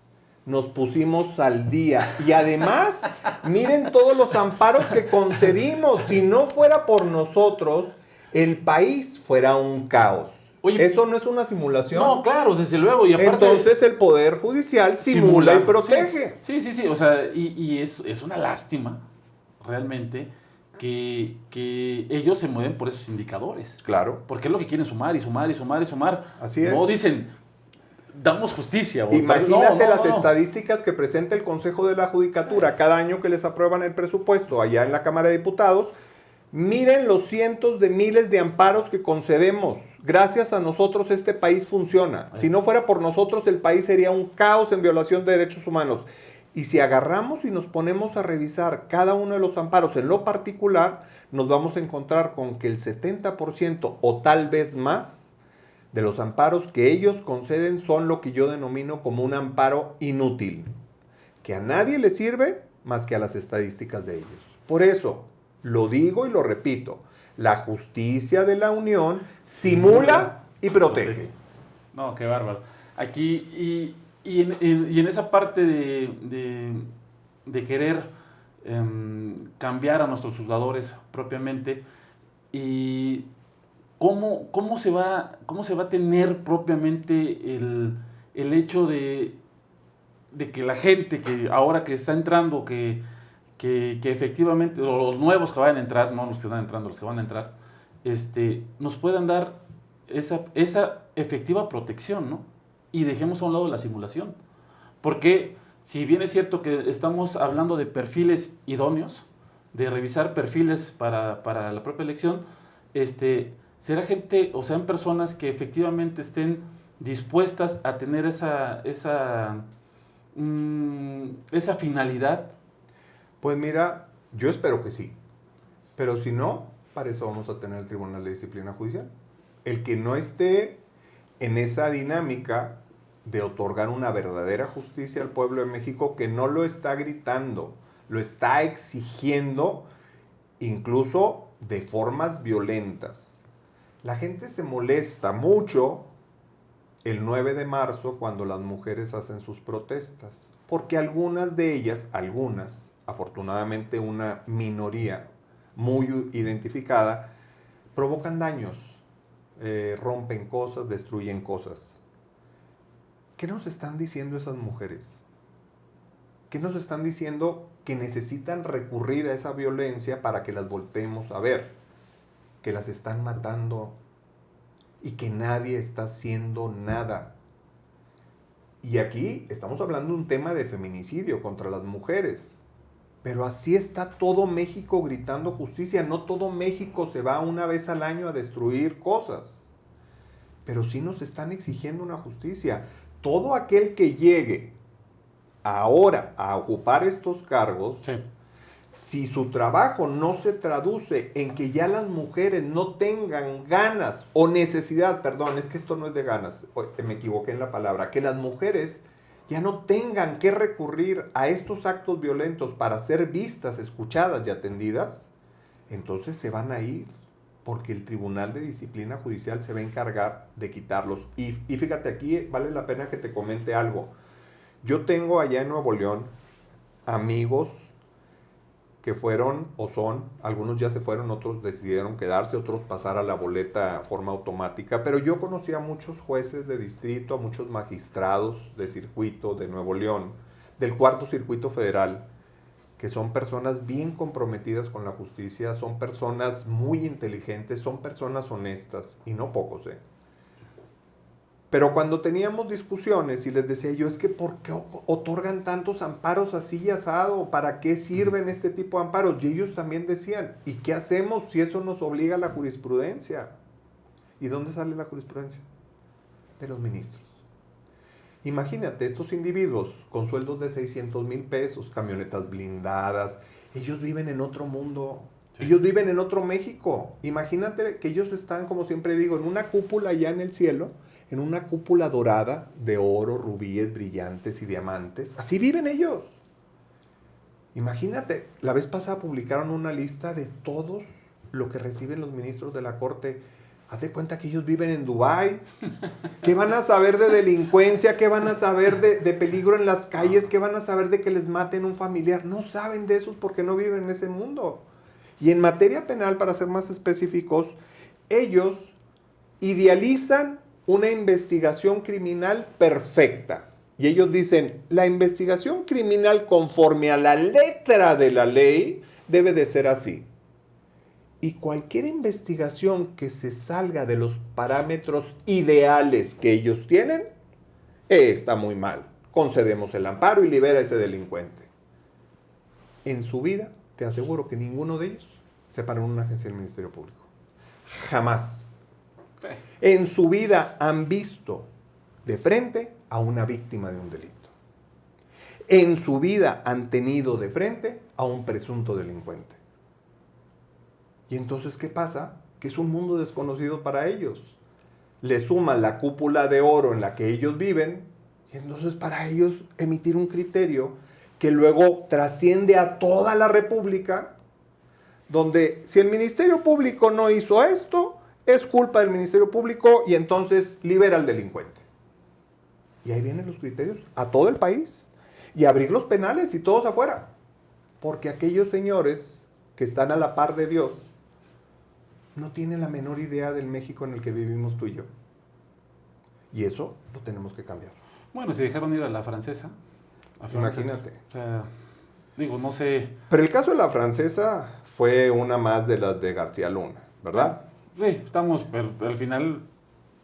nos pusimos al día. Y además, miren todos los amparos que concedimos. Si no fuera por nosotros, el país fuera un caos. Oye, ¿eso no es una simulación? No, claro, desde luego. Y aparte, entonces el Poder Judicial simula y protege. Sí. O sea, y es una lástima, realmente, que ellos se mueven por esos indicadores. Claro. Porque es lo que quieren sumar y sumar y sumar y sumar. Así es. No dicen, damos justicia. Imagínate las estadísticas que presenta el Consejo de la Judicatura cada año que les aprueban el presupuesto allá en la Cámara de Diputados. Miren los cientos de miles de amparos que concedemos. Gracias a nosotros este país funciona. Si no fuera por nosotros, el país sería un caos en violación de derechos humanos. Y si agarramos y nos ponemos a revisar cada uno de los amparos en lo particular, nos vamos a encontrar con que el 70% o tal vez más de los amparos que ellos conceden son lo que yo denomino como un amparo inútil. que a nadie le sirve más que a las estadísticas de ellos. Por eso, lo digo y lo repito, la justicia de la Unión simula y protege. No, qué bárbaro. Aquí, y en esa parte de querer cambiar a nuestros juzgadores propiamente, y cómo se va a tener propiamente el hecho de que la gente que ahora que está entrando, que efectivamente, los nuevos que van a entrar, no los que están entrando, los que van a entrar, nos puedan dar esa efectiva protección, ¿no? Y dejemos a un lado la simulación. Porque si bien es cierto que estamos hablando de perfiles idóneos, de revisar perfiles para la propia elección, será gente o sean personas que efectivamente estén dispuestas a tener esa finalidad. Pues mira, yo espero que sí, pero si no, para eso vamos a tener el Tribunal de Disciplina Judicial. El que no esté en esa dinámica de otorgar una verdadera justicia al pueblo de México, que no lo está gritando, lo está exigiendo incluso de formas violentas. La gente se molesta mucho el 9 de marzo cuando las mujeres hacen sus protestas, porque algunas de ellas, afortunadamente una minoría muy identificada, provocan daños, rompen cosas, destruyen cosas. ¿Qué nos están diciendo esas mujeres? ¿Qué nos están diciendo? Que necesitan recurrir a esa violencia para que las volteemos a ver, que las están matando y que nadie está haciendo nada. Y aquí estamos hablando de un tema de feminicidio contra las mujeres. Pero así está todo México gritando justicia. No todo México se va una vez al año a destruir cosas. Pero sí nos están exigiendo una justicia. Todo aquel que llegue ahora a ocupar estos cargos, sí, si su trabajo no se traduce en que ya las mujeres no tengan ganas o necesidad, perdón, es que esto no es de ganas, me equivoqué en la palabra, que las mujeres ya no tengan que recurrir a estos actos violentos para ser vistas, escuchadas y atendidas, entonces se van a ir, porque el Tribunal de Disciplina Judicial se va a encargar de quitarlos. Y fíjate, aquí vale la pena que te comente algo. Yo tengo allá en Nuevo León amigos que fueron o son, algunos ya se fueron, otros decidieron quedarse, otros pasar a la boleta de forma automática, pero yo conocí a muchos jueces de distrito, a muchos magistrados de circuito de Nuevo León, del Cuarto Circuito Federal, que son personas bien comprometidas con la justicia, son personas muy inteligentes, son personas honestas, y no pocos, Pero cuando teníamos discusiones y les decía yo, es que ¿por qué otorgan tantos amparos así y asado? ¿Para qué sirven este tipo de amparos? Y ellos también decían, ¿y qué hacemos si eso nos obliga a la jurisprudencia? ¿Y dónde sale la jurisprudencia? De los ministros. Imagínate, estos individuos con sueldos de 600,000 pesos, camionetas blindadas, ellos viven en otro mundo. Sí. Ellos viven en otro México. Imagínate que ellos están, como siempre digo, en una cúpula allá en el cielo, en una cúpula dorada de oro, rubíes, brillantes y diamantes. Así viven ellos. Imagínate, la vez pasada publicaron una lista de todos lo que reciben los ministros de la Corte. Haz de cuenta que ellos viven en Dubái. ¿Qué van a saber de delincuencia? ¿Qué van a saber de peligro en las calles? ¿Qué van a saber de que les maten un familiar? No saben de esos porque no viven en ese mundo. Y en materia penal, para ser más específicos, ellos idealizan una investigación criminal perfecta. Y ellos dicen, la investigación criminal conforme a la letra de la ley debe de ser así. Y cualquier investigación que se salga de los parámetros ideales que ellos tienen, está muy mal. Concedemos el amparo y libera a ese delincuente. En su vida, te aseguro que ninguno de ellos se paró en una agencia del Ministerio Público. Jamás. En su vida han visto de frente a una víctima de un delito. En su vida han tenido de frente a un presunto delincuente. Y entonces, ¿qué pasa? Que es un mundo desconocido para ellos. Le suman la cúpula de oro en la que ellos viven, y entonces para ellos emitir un criterio que luego trasciende a toda la República, donde si el Ministerio Público no hizo esto, es culpa del Ministerio Público y entonces libera al delincuente. Y ahí vienen los criterios a todo el país y abrir los penales y todos afuera. Porque aquellos señores que están a la par de Dios no tienen la menor idea del México en el que vivimos tú y yo. Y eso lo tenemos que cambiar. Bueno, si dejaron ir a la francesa. Imagínate. O sea, digo, no sé. Pero el caso de la francesa fue una más de las de García Luna, ¿verdad? Sí, pero al final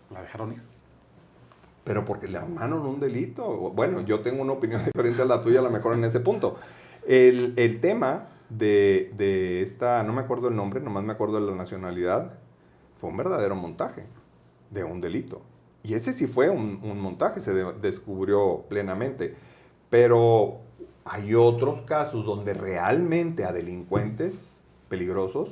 la dejaron ir. Pero porque le armaron un delito. Bueno, yo tengo una opinión diferente a la tuya, a lo mejor en ese punto. El tema de esta, no me acuerdo el nombre, nomás me acuerdo de la nacionalidad, fue un verdadero montaje de un delito. Y ese sí fue un montaje, se descubrió plenamente. Pero hay otros casos donde realmente a delincuentes peligrosos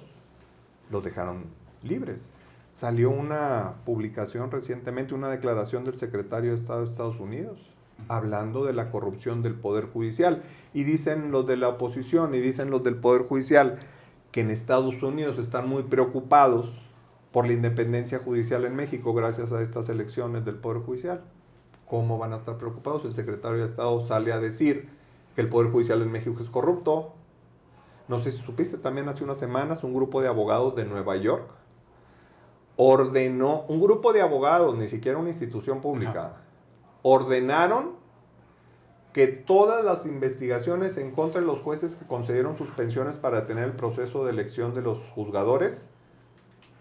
los dejaron libres. Salió una publicación recientemente, una declaración del secretario de Estado de Estados Unidos, hablando de la corrupción del Poder Judicial. Y dicen los de la oposición y dicen los del Poder Judicial que en Estados Unidos están muy preocupados por la independencia judicial en México gracias a estas elecciones del Poder Judicial. ¿Cómo van a estar preocupados? El secretario de Estado sale a decir que el Poder Judicial en México es corrupto. No sé si supiste, también hace unas semanas un grupo de abogados de Nueva York ordenó, un grupo de abogados, ni siquiera una institución pública, ordenaron que todas las investigaciones en contra de los jueces que concedieron suspensiones para detener el proceso de elección de los juzgadores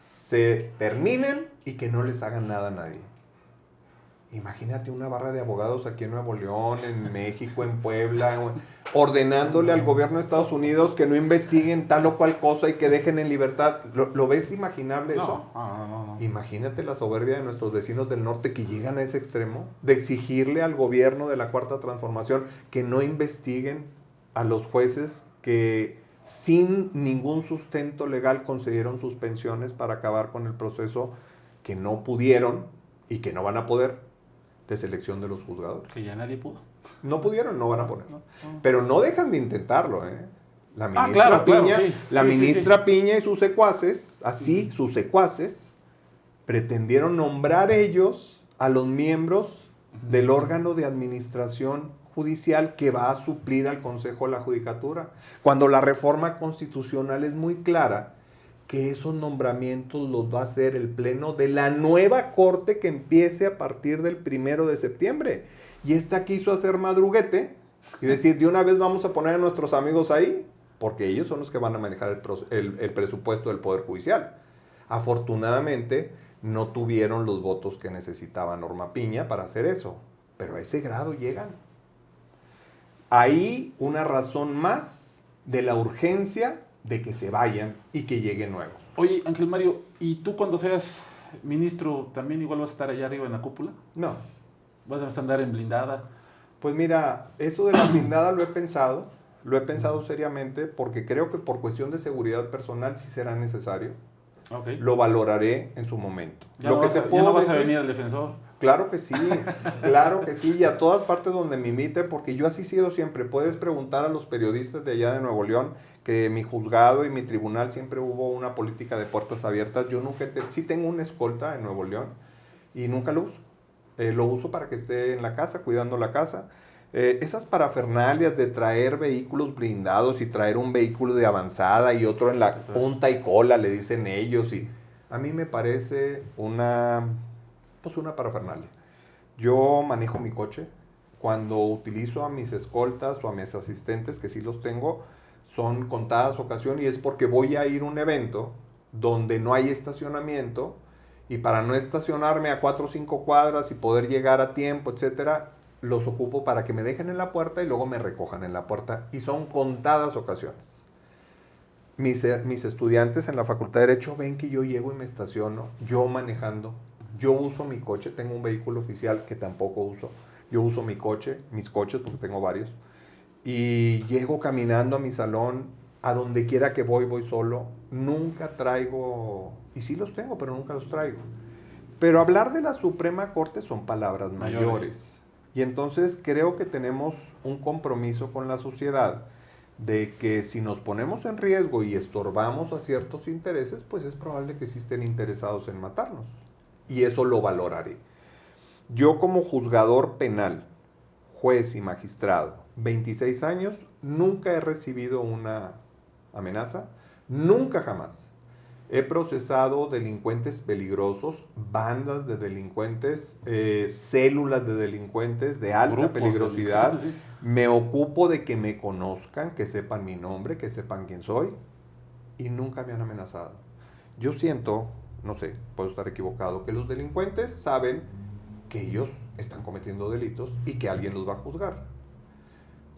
se terminen y que no les hagan nada a nadie. Imagínate una barra de abogados aquí en Nuevo León, en México, en Puebla, ordenándole al gobierno de Estados Unidos que no investiguen tal o cual cosa y que dejen en libertad. ¿Lo ves imaginable eso? No. Imagínate la soberbia de nuestros vecinos del norte que llegan a ese extremo, de exigirle al gobierno de la Cuarta Transformación que no investiguen a los jueces que sin ningún sustento legal concedieron suspensiones para acabar con el proceso que no pudieron y que no van a poder de selección de los juzgadores. Que ya nadie pudo. No pudieron, no van a poner. Pero no dejan de intentarlo, ¿eh? La ministra claro, Piña, sí. la Sí, ministra sí. Piña y sus secuaces, sus secuaces, pretendieron nombrar ellos a los miembros del órgano de administración judicial que va a suplir al Consejo de la Judicatura. Cuando la reforma constitucional es muy clara que esos nombramientos los va a hacer el Pleno de la nueva Corte que empiece a partir del 1 de septiembre. Y esta quiso hacer madruguete y decir, de una vez vamos a poner a nuestros amigos ahí, porque ellos son los que van a manejar el presupuesto del Poder Judicial. Afortunadamente, no tuvieron los votos que necesitaba Norma Piña para hacer eso, pero a ese grado llegan. Ahí una razón más de la urgencia de que se vayan y que lleguen nuevos. Oye, Ángel Mario, ¿y tú cuando seas ministro también igual vas a estar allá arriba en la cúpula? No. ¿Vas a andar en blindada? Pues mira, eso de la blindada lo he pensado seriamente porque creo que por cuestión de seguridad personal sí será necesario. Okay. Lo valoraré en su momento. ¿Ya no vas a venir al defensor? Claro que sí, y a todas partes donde me invite, porque yo así he sido siempre. Puedes preguntar a los periodistas de allá de Nuevo León que mi juzgado y mi tribunal siempre hubo una política de puertas abiertas. Yo nunca, sí tengo una escolta en Nuevo León y nunca lo uso. Lo uso para que esté en la casa, cuidando la casa. Esas parafernalias de traer vehículos blindados y traer un vehículo de avanzada y otro en la punta y cola, le dicen ellos, y a mí me parece una parafernalia. Yo manejo mi coche. Cuando utilizo a mis escoltas o a mis asistentes, que sí los tengo, son contadas ocasiones y es porque voy a ir a un evento donde no hay estacionamiento y para no estacionarme a 4 o 5 cuadras y poder llegar a tiempo, etcétera, los ocupo para que me dejen en la puerta y luego me recojan en la puerta y son contadas ocasiones. Mis estudiantes en la Facultad de Derecho ven que yo llego y me estaciono, yo manejando, yo uso mi coche, tengo un vehículo oficial que tampoco uso, yo uso mi coche, mis coches porque tengo varios, y llego caminando a mi salón, a donde quiera que voy solo, nunca traigo, y sí los tengo, pero nunca los traigo. Pero hablar de la Suprema Corte son palabras mayores. Y entonces creo que tenemos un compromiso con la sociedad de que si nos ponemos en riesgo y estorbamos a ciertos intereses, pues es probable que sí estén interesados en matarnos. Y eso lo valoraré. Yo como juzgador penal, juez y magistrado, 26 años, nunca he recibido una amenaza, nunca jamás. He procesado delincuentes peligrosos, bandas de delincuentes, células de delincuentes de alta Grupos peligrosidad. delictivos, sí. Me ocupo de que me conozcan, que sepan mi nombre, que sepan quién soy, y nunca me han amenazado. Yo siento, no sé, puedo estar equivocado, que los delincuentes saben que ellos están cometiendo delitos y que alguien los va a juzgar.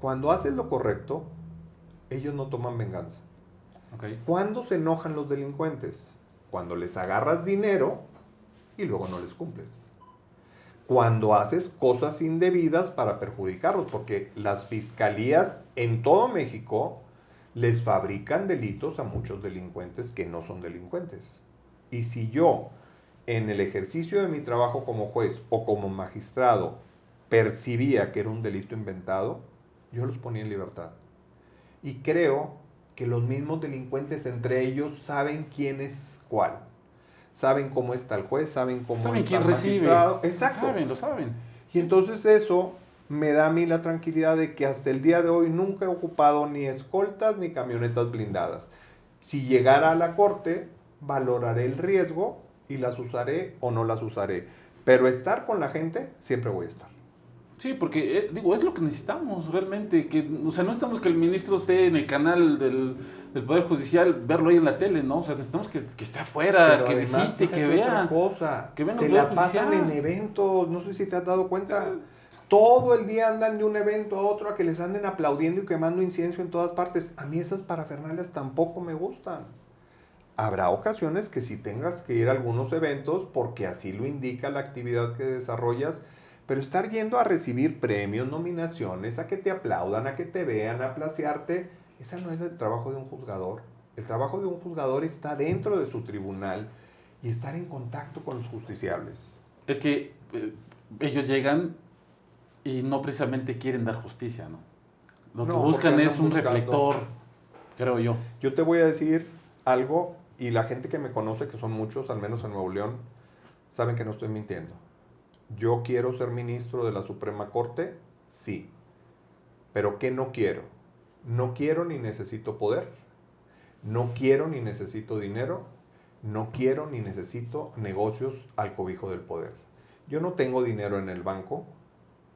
Cuando haces lo correcto, ellos no toman venganza. Okay. ¿Cuándo se enojan los delincuentes? Cuando les agarras dinero y luego no les cumples. Cuando haces cosas indebidas para perjudicarlos, porque las fiscalías en todo México les fabrican delitos a muchos delincuentes que no son delincuentes. Y si yo, en el ejercicio de mi trabajo como juez o como magistrado, percibía que era un delito inventado, yo los ponía en libertad. Y creo que los mismos delincuentes entre ellos saben quién es cuál. Saben cómo está el juez, saben cómo Saben está quién el recibe. magistrado. Exacto. Lo saben. Y entonces eso me da a mí la tranquilidad de que hasta el día de hoy nunca he ocupado ni escoltas ni camionetas blindadas. Si llegara a la corte, valoraré el riesgo y las usaré o no las usaré. Pero estar con la gente, siempre voy a estar. Sí, porque es lo que necesitamos realmente, que, o sea, no necesitamos que el ministro esté en el canal del Poder Judicial, verlo ahí en la tele, ¿no? O sea, necesitamos que esté afuera, Pero que además, visite, que fíjate otra vea. cosa, Que venga se al Poder la pasan Judicial. en eventos, no sé si te has dado cuenta. Todo el día andan de un evento a otro a que les anden aplaudiendo y quemando incienso en todas partes. A mí esas parafernalias tampoco me gustan. Habrá ocasiones que sí tengas que ir a algunos eventos porque así lo indica la actividad que desarrollas, pero estar yendo a recibir premios, nominaciones, a que te aplaudan, a que te vean, a placearte, esa no es el trabajo de un juzgador. El trabajo de un juzgador está dentro de su tribunal y estar en contacto con los justiciables. Es que ellos llegan y no precisamente quieren dar justicia, ¿no? Lo que No, buscan porque es andan un buscando. reflector, creo yo. Yo te voy a decir algo y la gente que me conoce, que son muchos, al menos en Nuevo León, saben que no estoy mintiendo. ¿Yo quiero ser ministro de la Suprema Corte? Sí. ¿Pero qué no quiero? No quiero ni necesito poder. No quiero ni necesito dinero. No quiero ni necesito negocios al cobijo del poder. Yo no tengo dinero en el banco.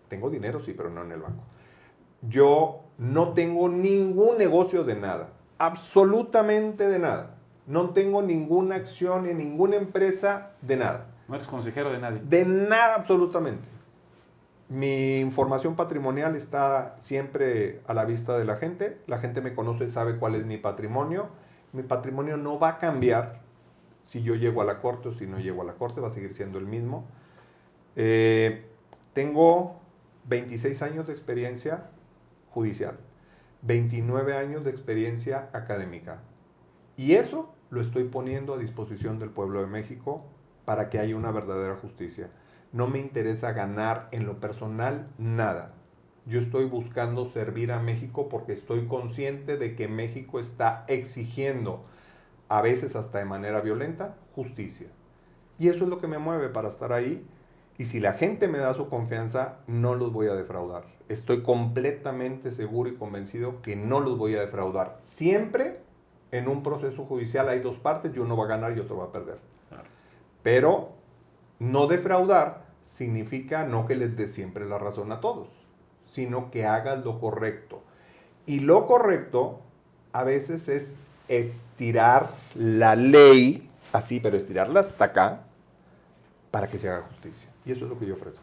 Tengo dinero, sí, pero no en el banco. Yo no tengo ningún negocio de nada. Absolutamente de nada. No tengo ninguna acción en ninguna empresa de nada. No eres consejero de nadie. De nada absolutamente. Mi información patrimonial está siempre a la vista de la gente. La gente me conoce y sabe cuál es mi patrimonio. Mi patrimonio no va a cambiar si yo llego a la corte o si no llego a la corte. Va a seguir siendo el mismo. Tengo 26 años de experiencia judicial. 29 años de experiencia académica. Y eso lo estoy poniendo a disposición del pueblo de México para que haya una verdadera justicia. No me interesa ganar en lo personal nada. Yo estoy buscando servir a México porque estoy consciente de que México está exigiendo, a veces hasta de manera violenta, justicia. Y eso es lo que me mueve para estar ahí. Y si la gente me da su confianza, no los voy a defraudar. Estoy completamente seguro y convencido que no los voy a defraudar. Siempre en un proceso judicial hay dos partes y uno va a ganar y otro va a perder. Claro. Pero no defraudar significa no que les des siempre la razón a todos, sino que hagas lo correcto. Y lo correcto a veces es estirar la ley, así, pero estirarla hasta acá, para que se haga justicia. Y eso es lo que yo ofrezco.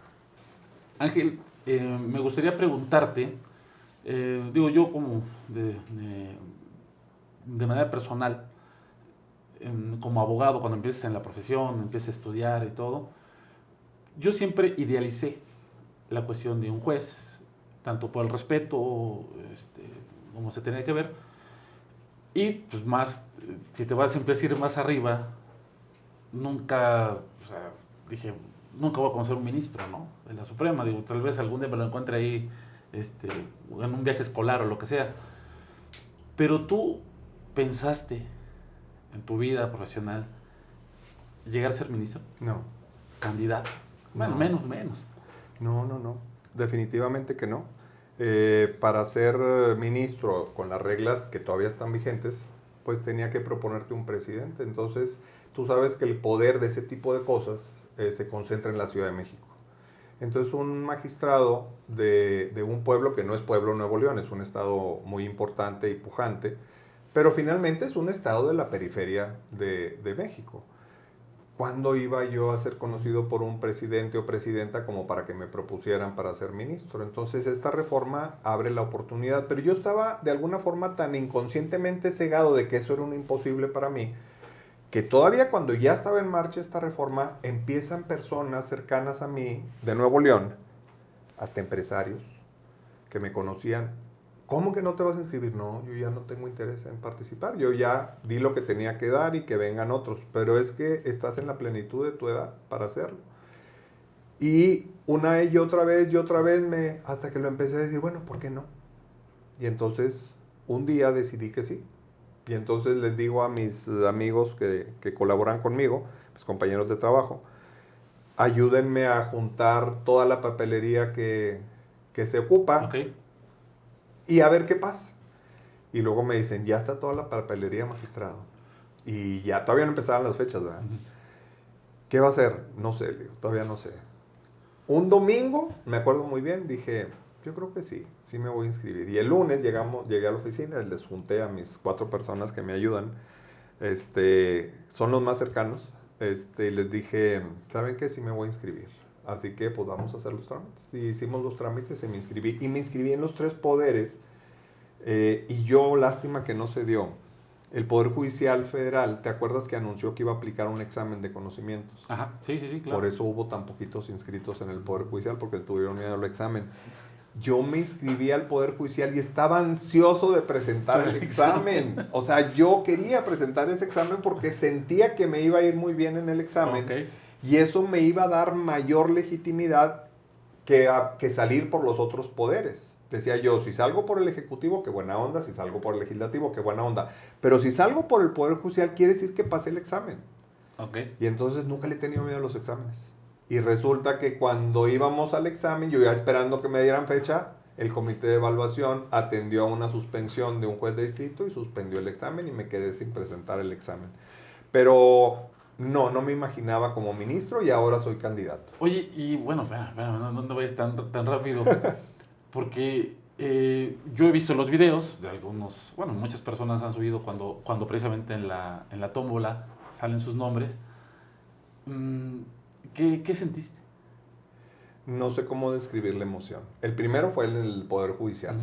Ángel, me gustaría preguntarte, digo yo como de manera personal, como abogado, cuando empiezas en la profesión, empiezas a estudiar y todo, yo siempre idealicé la cuestión de un juez, tanto por el respeto, como se tenía que ver, y pues más, si te vas a empezar a ir más arriba, nunca, o sea, dije, nunca voy a conocer un ministro, ¿no? De la Suprema, digo, tal vez algún día me lo encuentre ahí, en un viaje escolar o lo que sea. Pero tú pensaste en tu vida profesional llegar a ser ministro, No. candidato. Bueno, No. menos. No. Definitivamente que no. Para ser ministro con las reglas que todavía están vigentes, pues tenía que proponerte un presidente. Entonces, tú sabes que el poder de ese tipo de cosas se concentra en la Ciudad de México. Entonces, un magistrado de un pueblo que no es Pueblo Nuevo León, es un estado muy importante y pujante, pero finalmente es un estado de la periferia de México. ¿Cuándo iba yo a ser conocido por un presidente o presidenta como para que me propusieran para ser ministro? Entonces esta reforma abre la oportunidad, pero yo estaba de alguna forma tan inconscientemente cegado de que eso era un imposible para mí, que todavía cuando ya estaba en marcha esta reforma, empiezan personas cercanas a mí de Nuevo León, hasta empresarios, que me conocían. ¿Cómo que no te vas a inscribir? No, yo ya no tengo interés en participar. Yo ya di lo que tenía que dar y que vengan otros. Pero es que estás en la plenitud de tu edad para hacerlo. Y una y otra vez, hasta que lo empecé a decir, bueno, ¿por qué no? Y entonces, un día decidí que sí. Y entonces les digo a mis amigos que colaboran conmigo, mis compañeros de trabajo, ayúdenme a juntar toda la papelería que se ocupa. Ok. Y a ver qué pasa. Y luego me dicen, ya está toda la papelería, magistrado. Y ya, todavía no empezaban las fechas, ¿verdad? Ujú. ¿Qué va a hacer? No sé, le digo, todavía no sé. Un domingo, me acuerdo muy bien, dije, yo creo que sí me voy a inscribir. Y el lunes llegué a la oficina, les junté a mis 4 personas que me ayudan, son los más cercanos, y les dije, ¿saben qué? Sí me voy a inscribir. Así que pues vamos a hacer los trámites. Y hicimos los trámites y me inscribí. Y me inscribí en los 3 poderes. Y yo, lástima que no se dio. El Poder Judicial Federal, ¿te acuerdas que anunció que iba a aplicar un examen de conocimientos? Ajá, sí, claro. Por eso hubo tan poquitos inscritos en el Poder Judicial, porque tuvieron miedo al examen. Yo me inscribí al Poder Judicial y estaba ansioso de presentar el examen. O sea, yo quería presentar ese examen porque sentía que me iba a ir muy bien en el examen. Okay. Y eso me iba a dar mayor legitimidad que salir por los otros poderes. Decía yo, si salgo por el Ejecutivo, qué buena onda. Si salgo por el Legislativo, qué buena onda. Pero si salgo por el Poder Judicial, quiere decir que pasé el examen. Okay. Y entonces nunca le he tenido miedo a los exámenes. Y resulta que cuando íbamos al examen, yo ya esperando que me dieran fecha, el comité de evaluación atendió a una suspensión de un juez de distrito y suspendió el examen y me quedé sin presentar el examen. Pero no me imaginaba como ministro y ahora soy candidato. Oye, y bueno, no vayas tan rápido, porque yo he visto los videos de algunos, bueno, muchas personas han subido cuando precisamente en la tómbola salen sus nombres. ¿Qué sentiste? No sé cómo describir la emoción. El primero fue en el Poder Judicial.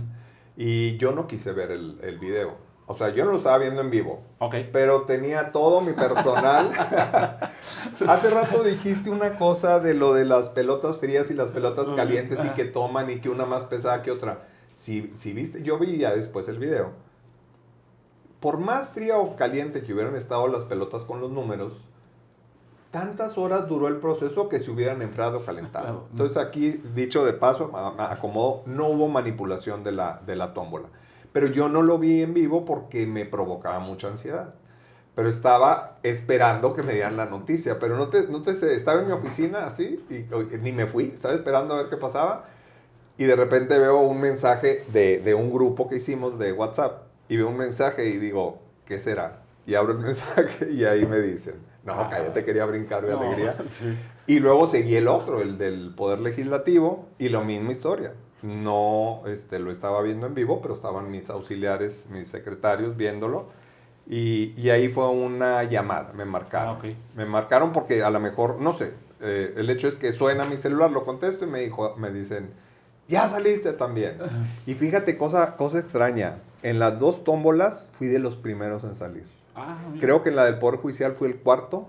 Y yo no quise ver el video. O sea, yo no lo estaba viendo en vivo. Okay. Pero tenía todo mi personal. Hace rato dijiste una cosa de lo de las pelotas frías y las pelotas calientes y que toman y que una más pesada que otra. Si viste, yo vi ya después el video. Por más fría o caliente que hubieran estado las pelotas con los números, tantas horas duró el proceso que se hubieran enfriado o calentado. Claro. Entonces aquí, dicho de paso, acomodo, no hubo manipulación de la tómbola. Pero yo no lo vi en vivo porque me provocaba mucha ansiedad. Pero estaba esperando que me dieran la noticia. Pero no te sé, estaba en mi oficina así y ni me fui. Estaba esperando a ver qué pasaba. Y de repente veo un mensaje de un grupo que hicimos de WhatsApp. Y veo un mensaje y digo, ¿qué será? Y abro el mensaje y ahí me dicen, no, cállate, quería brincar de alegría. Sí. Y luego seguí el otro, el del Poder Legislativo, y la misma historia. No lo estaba viendo en vivo, pero estaban mis auxiliares, mis secretarios viéndolo. Y ahí fue una llamada, me marcaron. Okay. Me marcaron porque a lo mejor, no sé, el hecho es que suena mi celular, lo contesto y me dicen, ya saliste también. Y fíjate, cosa extraña, en las 2 tómbolas fui de los primeros en salir. Creo que en la del Poder Judicial fui el 4º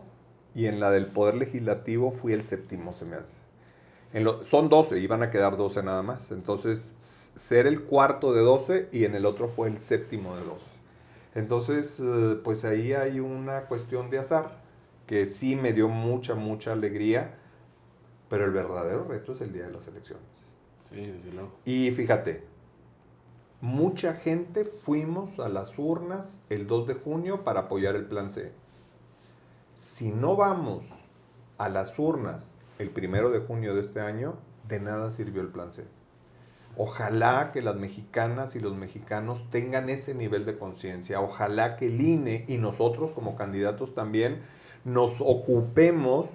y en la del Poder Legislativo fui el 7º, se me hace. Son 12, iban a quedar 12 nada más. Entonces, ser el 4º de 12 y en el otro fue el 7º de 12. Entonces, pues ahí hay una cuestión de azar que sí me dio mucha alegría. pero el verdadero reto es el día de las elecciones. Sí, desde luego. Y fíjate, mucha gente fuimos a las urnas el 2 de junio para apoyar el Plan C. Si no vamos a las urnas el 1 de junio de este año, de nada sirvió el Plan C. Ojalá que las mexicanas y los mexicanos tengan ese nivel de conciencia. Ojalá que el INE y nosotros como candidatos también nos ocupemos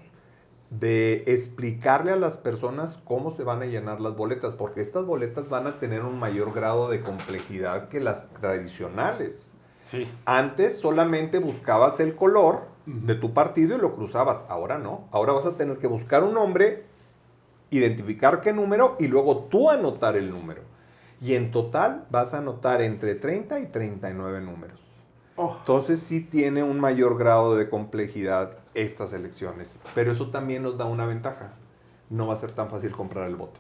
de explicarle a las personas cómo se van a llenar las boletas, porque estas boletas van a tener un mayor grado de complejidad que las tradicionales. Sí. Antes solamente buscabas el color de tu partido y lo cruzabas. Ahora no. Ahora vas a tener que buscar un nombre, identificar qué número y luego tú anotar el número. Y en total vas a anotar entre 30 y 39 números. Oh. Entonces sí tiene un mayor grado de complejidad estas elecciones. Pero eso también nos da una ventaja. No va a ser tan fácil comprar el voto.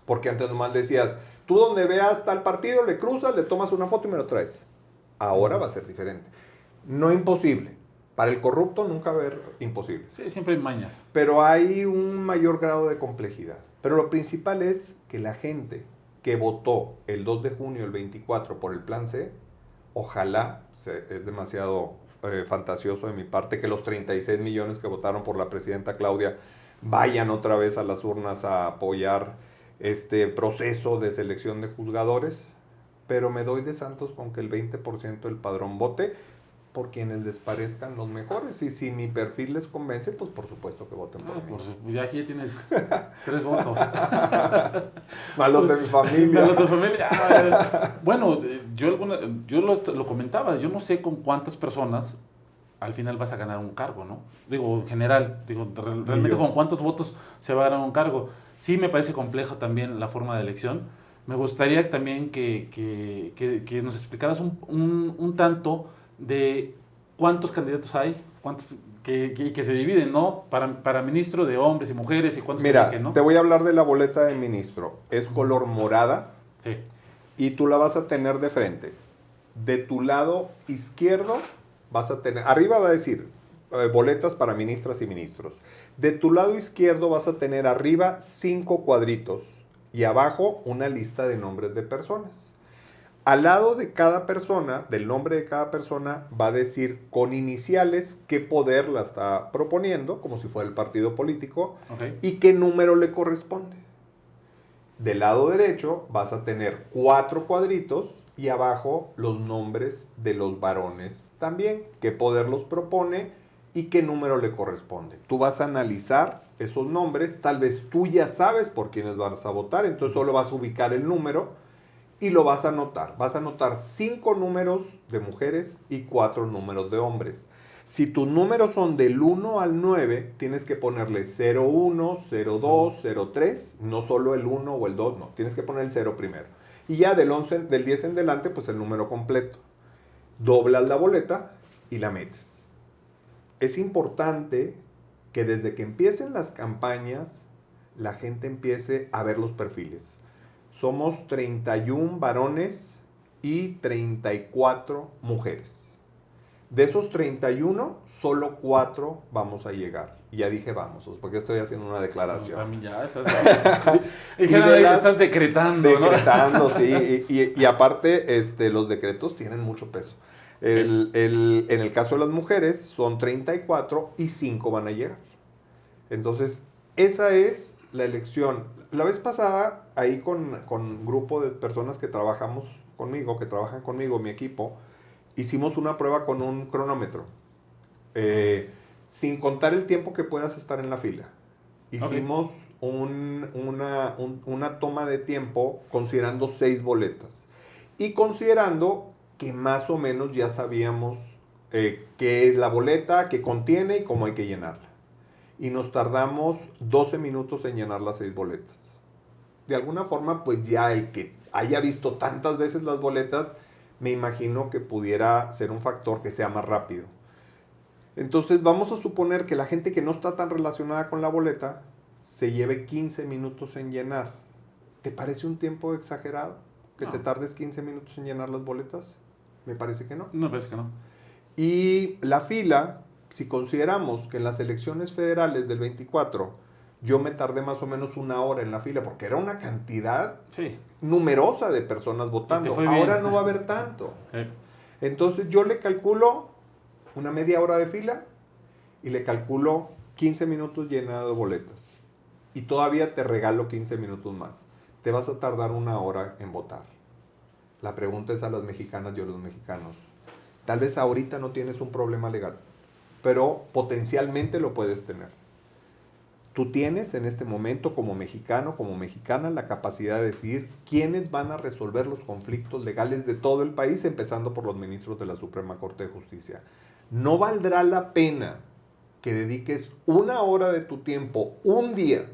Porque antes nomás decías, tú donde veas tal partido, le cruzas, le tomas una foto y me lo traes. Ahora va a ser diferente. No imposible. Para el corrupto nunca va a haber imposibles. Sí, siempre hay mañas. Pero hay un mayor grado de complejidad. Pero lo principal es que la gente que votó el 2 de junio, el 24, por el Plan C, ojalá, es demasiado fantasioso de mi parte, que los 36 millones que votaron por la presidenta Claudia vayan otra vez a las urnas a apoyar este proceso de selección de juzgadores. Pero me doy de santos con que el 20% del padrón vote por quienes les parezcan los mejores. Y si mi perfil les convence, pues por supuesto que voten por mí. Pues ya aquí tienes 3 votos. Más los de mi familia. Más los de tu familia. Bueno, yo lo comentaba, yo no sé con cuántas personas al final vas a ganar un cargo, ¿no? Digo, en general, realmente con cuántos votos se va a ganar un cargo. Sí me parece compleja también la forma de elección. Me gustaría también que nos explicaras un tanto de cuántos candidatos hay, cuántos que se dividen, ¿no? Para ministro de hombres y mujeres y cuántos Mira, eligen, ¿no? te voy a hablar de la boleta de ministro. Es color morada Sí. y tú la vas a tener de frente. De tu lado izquierdo vas a tener, arriba va a decir boletas para ministras y ministros. De tu lado izquierdo vas a tener arriba 5 cuadritos y abajo una lista de nombres de personas. Al lado de cada persona, del nombre de cada persona, va a decir con iniciales qué poder la está proponiendo, como si fuera el partido político, Okay. y qué número le corresponde. Del lado derecho vas a tener 4 cuadritos y abajo los nombres de los varones también, qué poder los propone y qué número le corresponde. Tú vas a analizar esos nombres, tal vez tú ya sabes por quiénes vas a votar, entonces solo vas a ubicar el número y lo vas a anotar. Vas a anotar 5 números de mujeres y 4 números de hombres. Si tus números son del 1 al 9, tienes que ponerle 01, 02, 03, no solo el 1 o el 2, no, tienes que poner el 0 primero. Y ya del 10 en delante, pues el número completo. Doblas la boleta y la metes. Es importante que desde que empiecen las campañas, la gente empiece a ver los perfiles. Somos 31 varones y 34 mujeres. De esos 31, solo 4 vamos a llegar. Y ya dije vamos, porque estoy haciendo una declaración. No, también ya estás decretando, ¿no? Decretando, sí. Y aparte, los decretos tienen mucho peso. En el caso de las mujeres, son 34 y 5 van a llegar. Entonces, esa es la elección. La vez pasada, ahí con un grupo de personas que trabajamos conmigo, que trabajan conmigo, mi equipo, hicimos una prueba con un cronómetro, sin contar el tiempo que puedas estar en la fila. Hicimos una toma de tiempo considerando 6 boletas y considerando que más o menos ya sabíamos qué es la boleta, qué contiene y cómo hay que llenarla. Y nos tardamos 12 minutos en llenar las 6 boletas. De alguna forma, pues ya el que haya visto tantas veces las boletas, me imagino que pudiera ser un factor que sea más rápido. Entonces vamos a suponer que la gente que no está tan relacionada con la boleta se lleve 15 minutos en llenar. ¿Te parece un tiempo exagerado? ¿Que No. te tardes 15 minutos en llenar las boletas? Me parece que no. No, parece que no. Y la fila, si consideramos que en las elecciones federales del 24 yo me tardé más o menos 1 hora en la fila, porque era una cantidad Sí. numerosa de personas votando. Ahora no va a haber tanto. Entonces yo le calculo una media hora de fila y le calculo 15 minutos llenado de boletas. Y todavía te regalo 15 minutos más. Te vas a tardar 1 hora en votar. La pregunta es a las mexicanas y a los mexicanos. Tal vez ahorita no tienes un problema legal, pero potencialmente lo puedes tener. Tú tienes en este momento como mexicano, como mexicana, la capacidad de decidir quiénes van a resolver los conflictos legales de todo el país, empezando por los ministros de la Suprema Corte de Justicia. ¿No valdrá la pena que dediques 1 hora de tu tiempo, un día,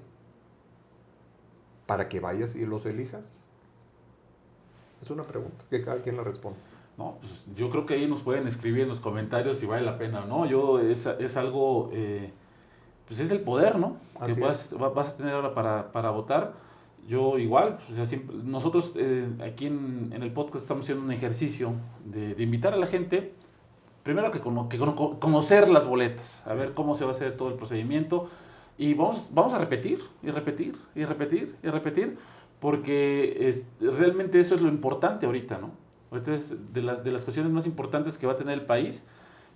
para que vayas y los elijas? Es una pregunta que cada quien la responde. No, pues yo creo que ahí nos pueden escribir en los comentarios si vale la pena o no. Es algo, pues es el poder, ¿no? Así que vas a tener ahora para votar. Yo igual, o sea, nosotros aquí en el podcast estamos haciendo un ejercicio de invitar a la gente, primero que conocer las boletas, a ver cómo se va a hacer todo el procedimiento. Y vamos a repetir, y repetir, y repetir, y repetir, porque realmente eso es lo importante ahorita, ¿no? Ahorita es de las cuestiones más importantes que va a tener el país,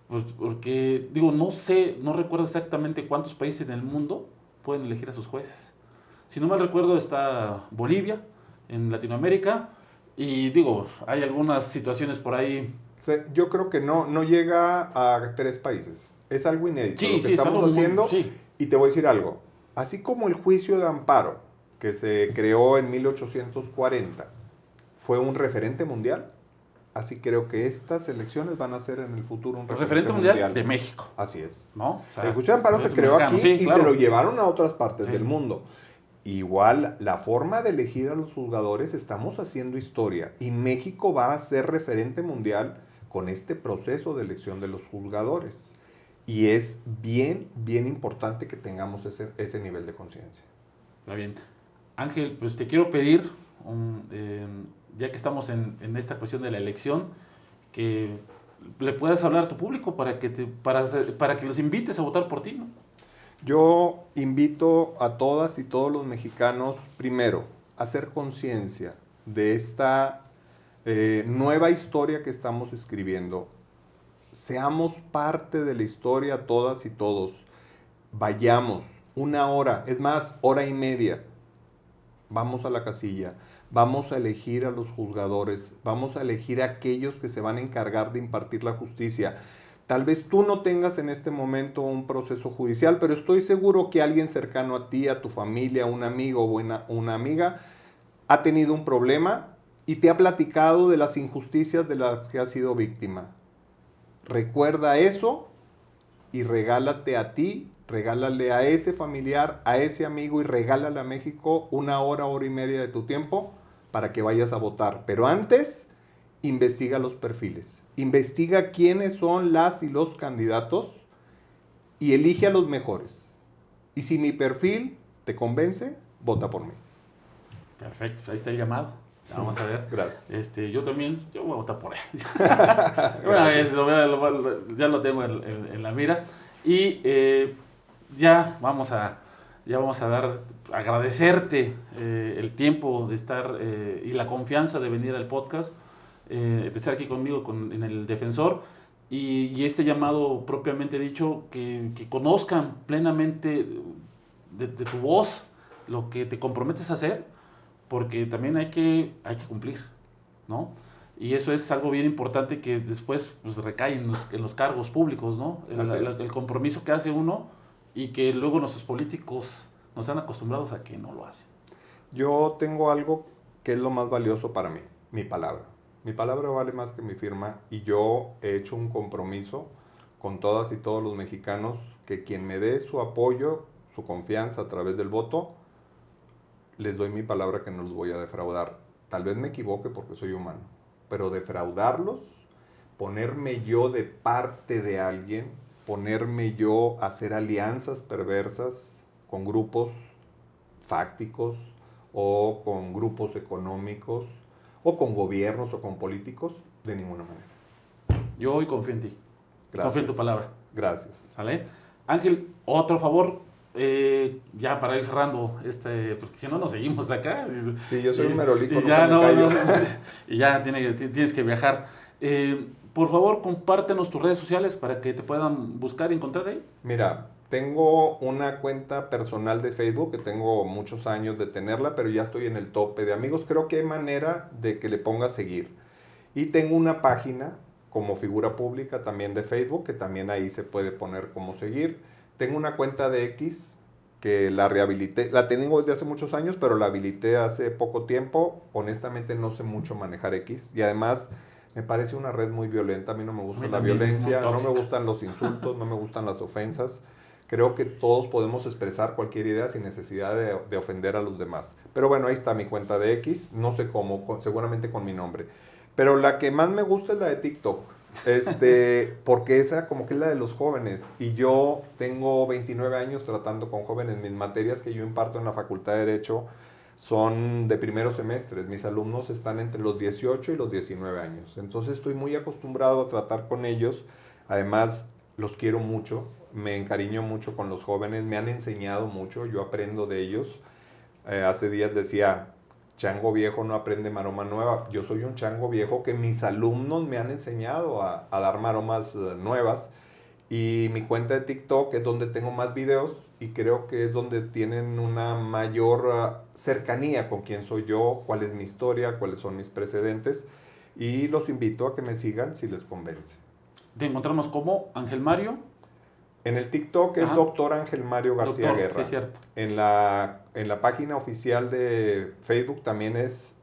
pues porque, digo, no recuerdo exactamente cuántos países en el mundo pueden elegir a sus jueces. Si no mal recuerdo está Bolivia, en Latinoamérica, y digo, hay algunas situaciones por ahí. Yo creo que no llega a 3 países. Es algo inédito Sí, lo que estamos haciendo. Sí. Y te voy a decir algo. Así como el juicio de amparo, que se creó en 1840, fue un referente mundial, así creo que estas elecciones van a ser en el futuro un referente mundial de México. Así es. ¿No? O sea, el juicio de amparo se creó mexicano, aquí sí, y claro. se lo llevaron a otras partes Sí. del mundo. Igual, la forma de elegir a los juzgadores, estamos haciendo historia. Y México va a ser referente mundial con este proceso de elección de los juzgadores. Y es bien importante que tengamos ese nivel de conciencia. Está bien. Ángel, pues te quiero pedir, ya que estamos en esta cuestión de la elección, que le puedas hablar a tu público para que los invites a votar por ti, ¿no? Yo invito a todas y todos los mexicanos, primero, a hacer conciencia de esta nueva historia que estamos escribiendo. Seamos parte de la historia todas y todos. Vayamos 1 hora, es más, 1:30. Vamos a la casilla, vamos a elegir a los juzgadores, vamos a elegir a aquellos que se van a encargar de impartir la justicia. Tal vez tú no tengas en este momento un proceso judicial, pero estoy seguro que alguien cercano a ti, a tu familia, un amigo o una amiga, ha tenido un problema y te ha platicado de las injusticias de las que ha sido víctima. Recuerda eso y regálate a ti, regálale a ese familiar, a ese amigo y regálale a México 1 hora, 1:30 de tu tiempo para que vayas a votar. Pero antes, investiga los perfiles. Investiga quiénes son las y los candidatos y elige a los mejores. Y si mi perfil te convence, vota por mí. Perfecto, ahí está el llamado. Vamos a ver. Gracias. Yo voy a votar por él. Una vez, ya lo tengo en la mira. Y ya vamos a agradecerte el tiempo de estar y la confianza de venir al podcast, de estar aquí conmigo en el Defensor. Y este llamado propiamente dicho, que conozcan plenamente de tu voz lo que te comprometes a hacer, porque también hay que cumplir, ¿no? Y eso es algo bien importante que después pues, recae en los cargos públicos, ¿no? El compromiso que hace uno y que luego nuestros políticos nos han acostumbrados a que no lo hacen. Yo tengo algo que es lo más valioso para mí, mi palabra. Mi palabra vale más que mi firma y yo he hecho un compromiso con todas y todos los mexicanos que quien me dé su apoyo, su confianza a través del voto, les doy mi palabra que no los voy a defraudar. Tal vez me equivoque porque soy humano, pero defraudarlos, ponerme yo de parte de alguien, ponerme yo a hacer alianzas perversas con grupos fácticos o con grupos económicos o con gobiernos o con políticos, de ninguna manera. Yo hoy confío en ti. Gracias. Confío en tu palabra. Gracias. ¿Sale? Ángel, otro favor. ya para ir cerrando, porque si no nos seguimos acá. Sí, yo soy un merolico. Y ya, y ya tienes que viajar. Por favor, compártenos tus redes sociales para que te puedan buscar y encontrar ahí. Mira, tengo una cuenta personal de Facebook que tengo muchos años de tenerla, pero ya estoy en el tope de amigos. Creo que hay manera de que le ponga a seguir. Y tengo una página como figura pública también de Facebook, que también ahí se puede poner como seguir. Tengo una cuenta de X que la rehabilité, la tengo desde hace muchos años, pero la habilité hace poco tiempo. Honestamente no sé mucho manejar X y además me parece una red muy violenta. A mí no me gusta la violencia, no me gustan los insultos, no me gustan las ofensas. Creo que todos podemos expresar cualquier idea sin necesidad de ofender a los demás. Pero bueno, ahí está mi cuenta de X, no sé cómo, seguramente con mi nombre. Pero la que más me gusta es la de TikTok, porque esa como que es la de los jóvenes. Y yo tengo 29 años tratando con jóvenes. Mis materias que yo imparto en la Facultad de Derecho son de primeros semestres. Mis alumnos están entre los 18 y los 19 años. Entonces estoy muy acostumbrado a tratar con ellos. Además, los quiero mucho, me encariño mucho con los jóvenes, me han enseñado mucho, yo aprendo de ellos. Hace días decía, chango viejo no aprende maroma nueva. Yo soy un chango viejo que mis alumnos me han enseñado a dar maromas nuevas. Y mi cuenta de TikTok es donde tengo más videos y creo que es donde tienen una mayor cercanía con quién soy yo, cuál es mi historia, cuáles son mis precedentes. Y los invito a que me sigan si les convence. Te encontramos como Ángel Mario. En el TikTok es Doctor Ángel Mario García Guerra. Sí, cierto. En la página oficial de Facebook también es,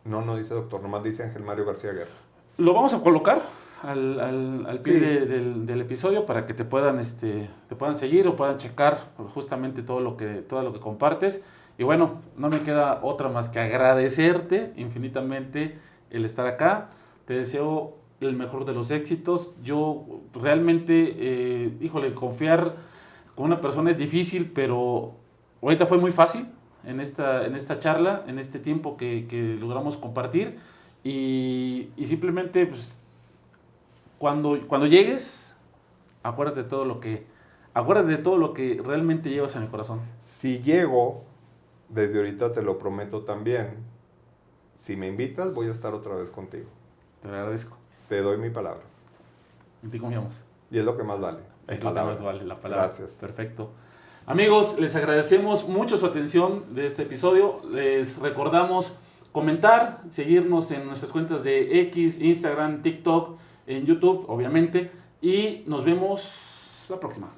no dice doctor, nomás dice Ángel Mario García Guerra. Lo vamos a colocar al pie del episodio para que te puedan seguir o puedan checar justamente todo lo que compartes. Y bueno, no me queda otra más que agradecerte infinitamente el estar acá. Te deseo el mejor de los éxitos. Yo realmente, confiar con una persona es difícil, pero ahorita fue muy fácil en esta charla, en este tiempo que logramos compartir. Y simplemente, pues, cuando llegues, acuérdate de todo lo que realmente llevas en el corazón. Si llego, desde ahorita te lo prometo también, si me invitas, voy a estar otra vez contigo. Te lo agradezco. Te doy mi palabra. En ti confiamos. Y es lo que más vale. Es lo que más vale, la palabra. Gracias. Perfecto. Amigos, les agradecemos mucho su atención de este episodio. Les recordamos comentar, seguirnos en nuestras cuentas de X, Instagram, TikTok, en YouTube, obviamente. Y nos vemos la próxima.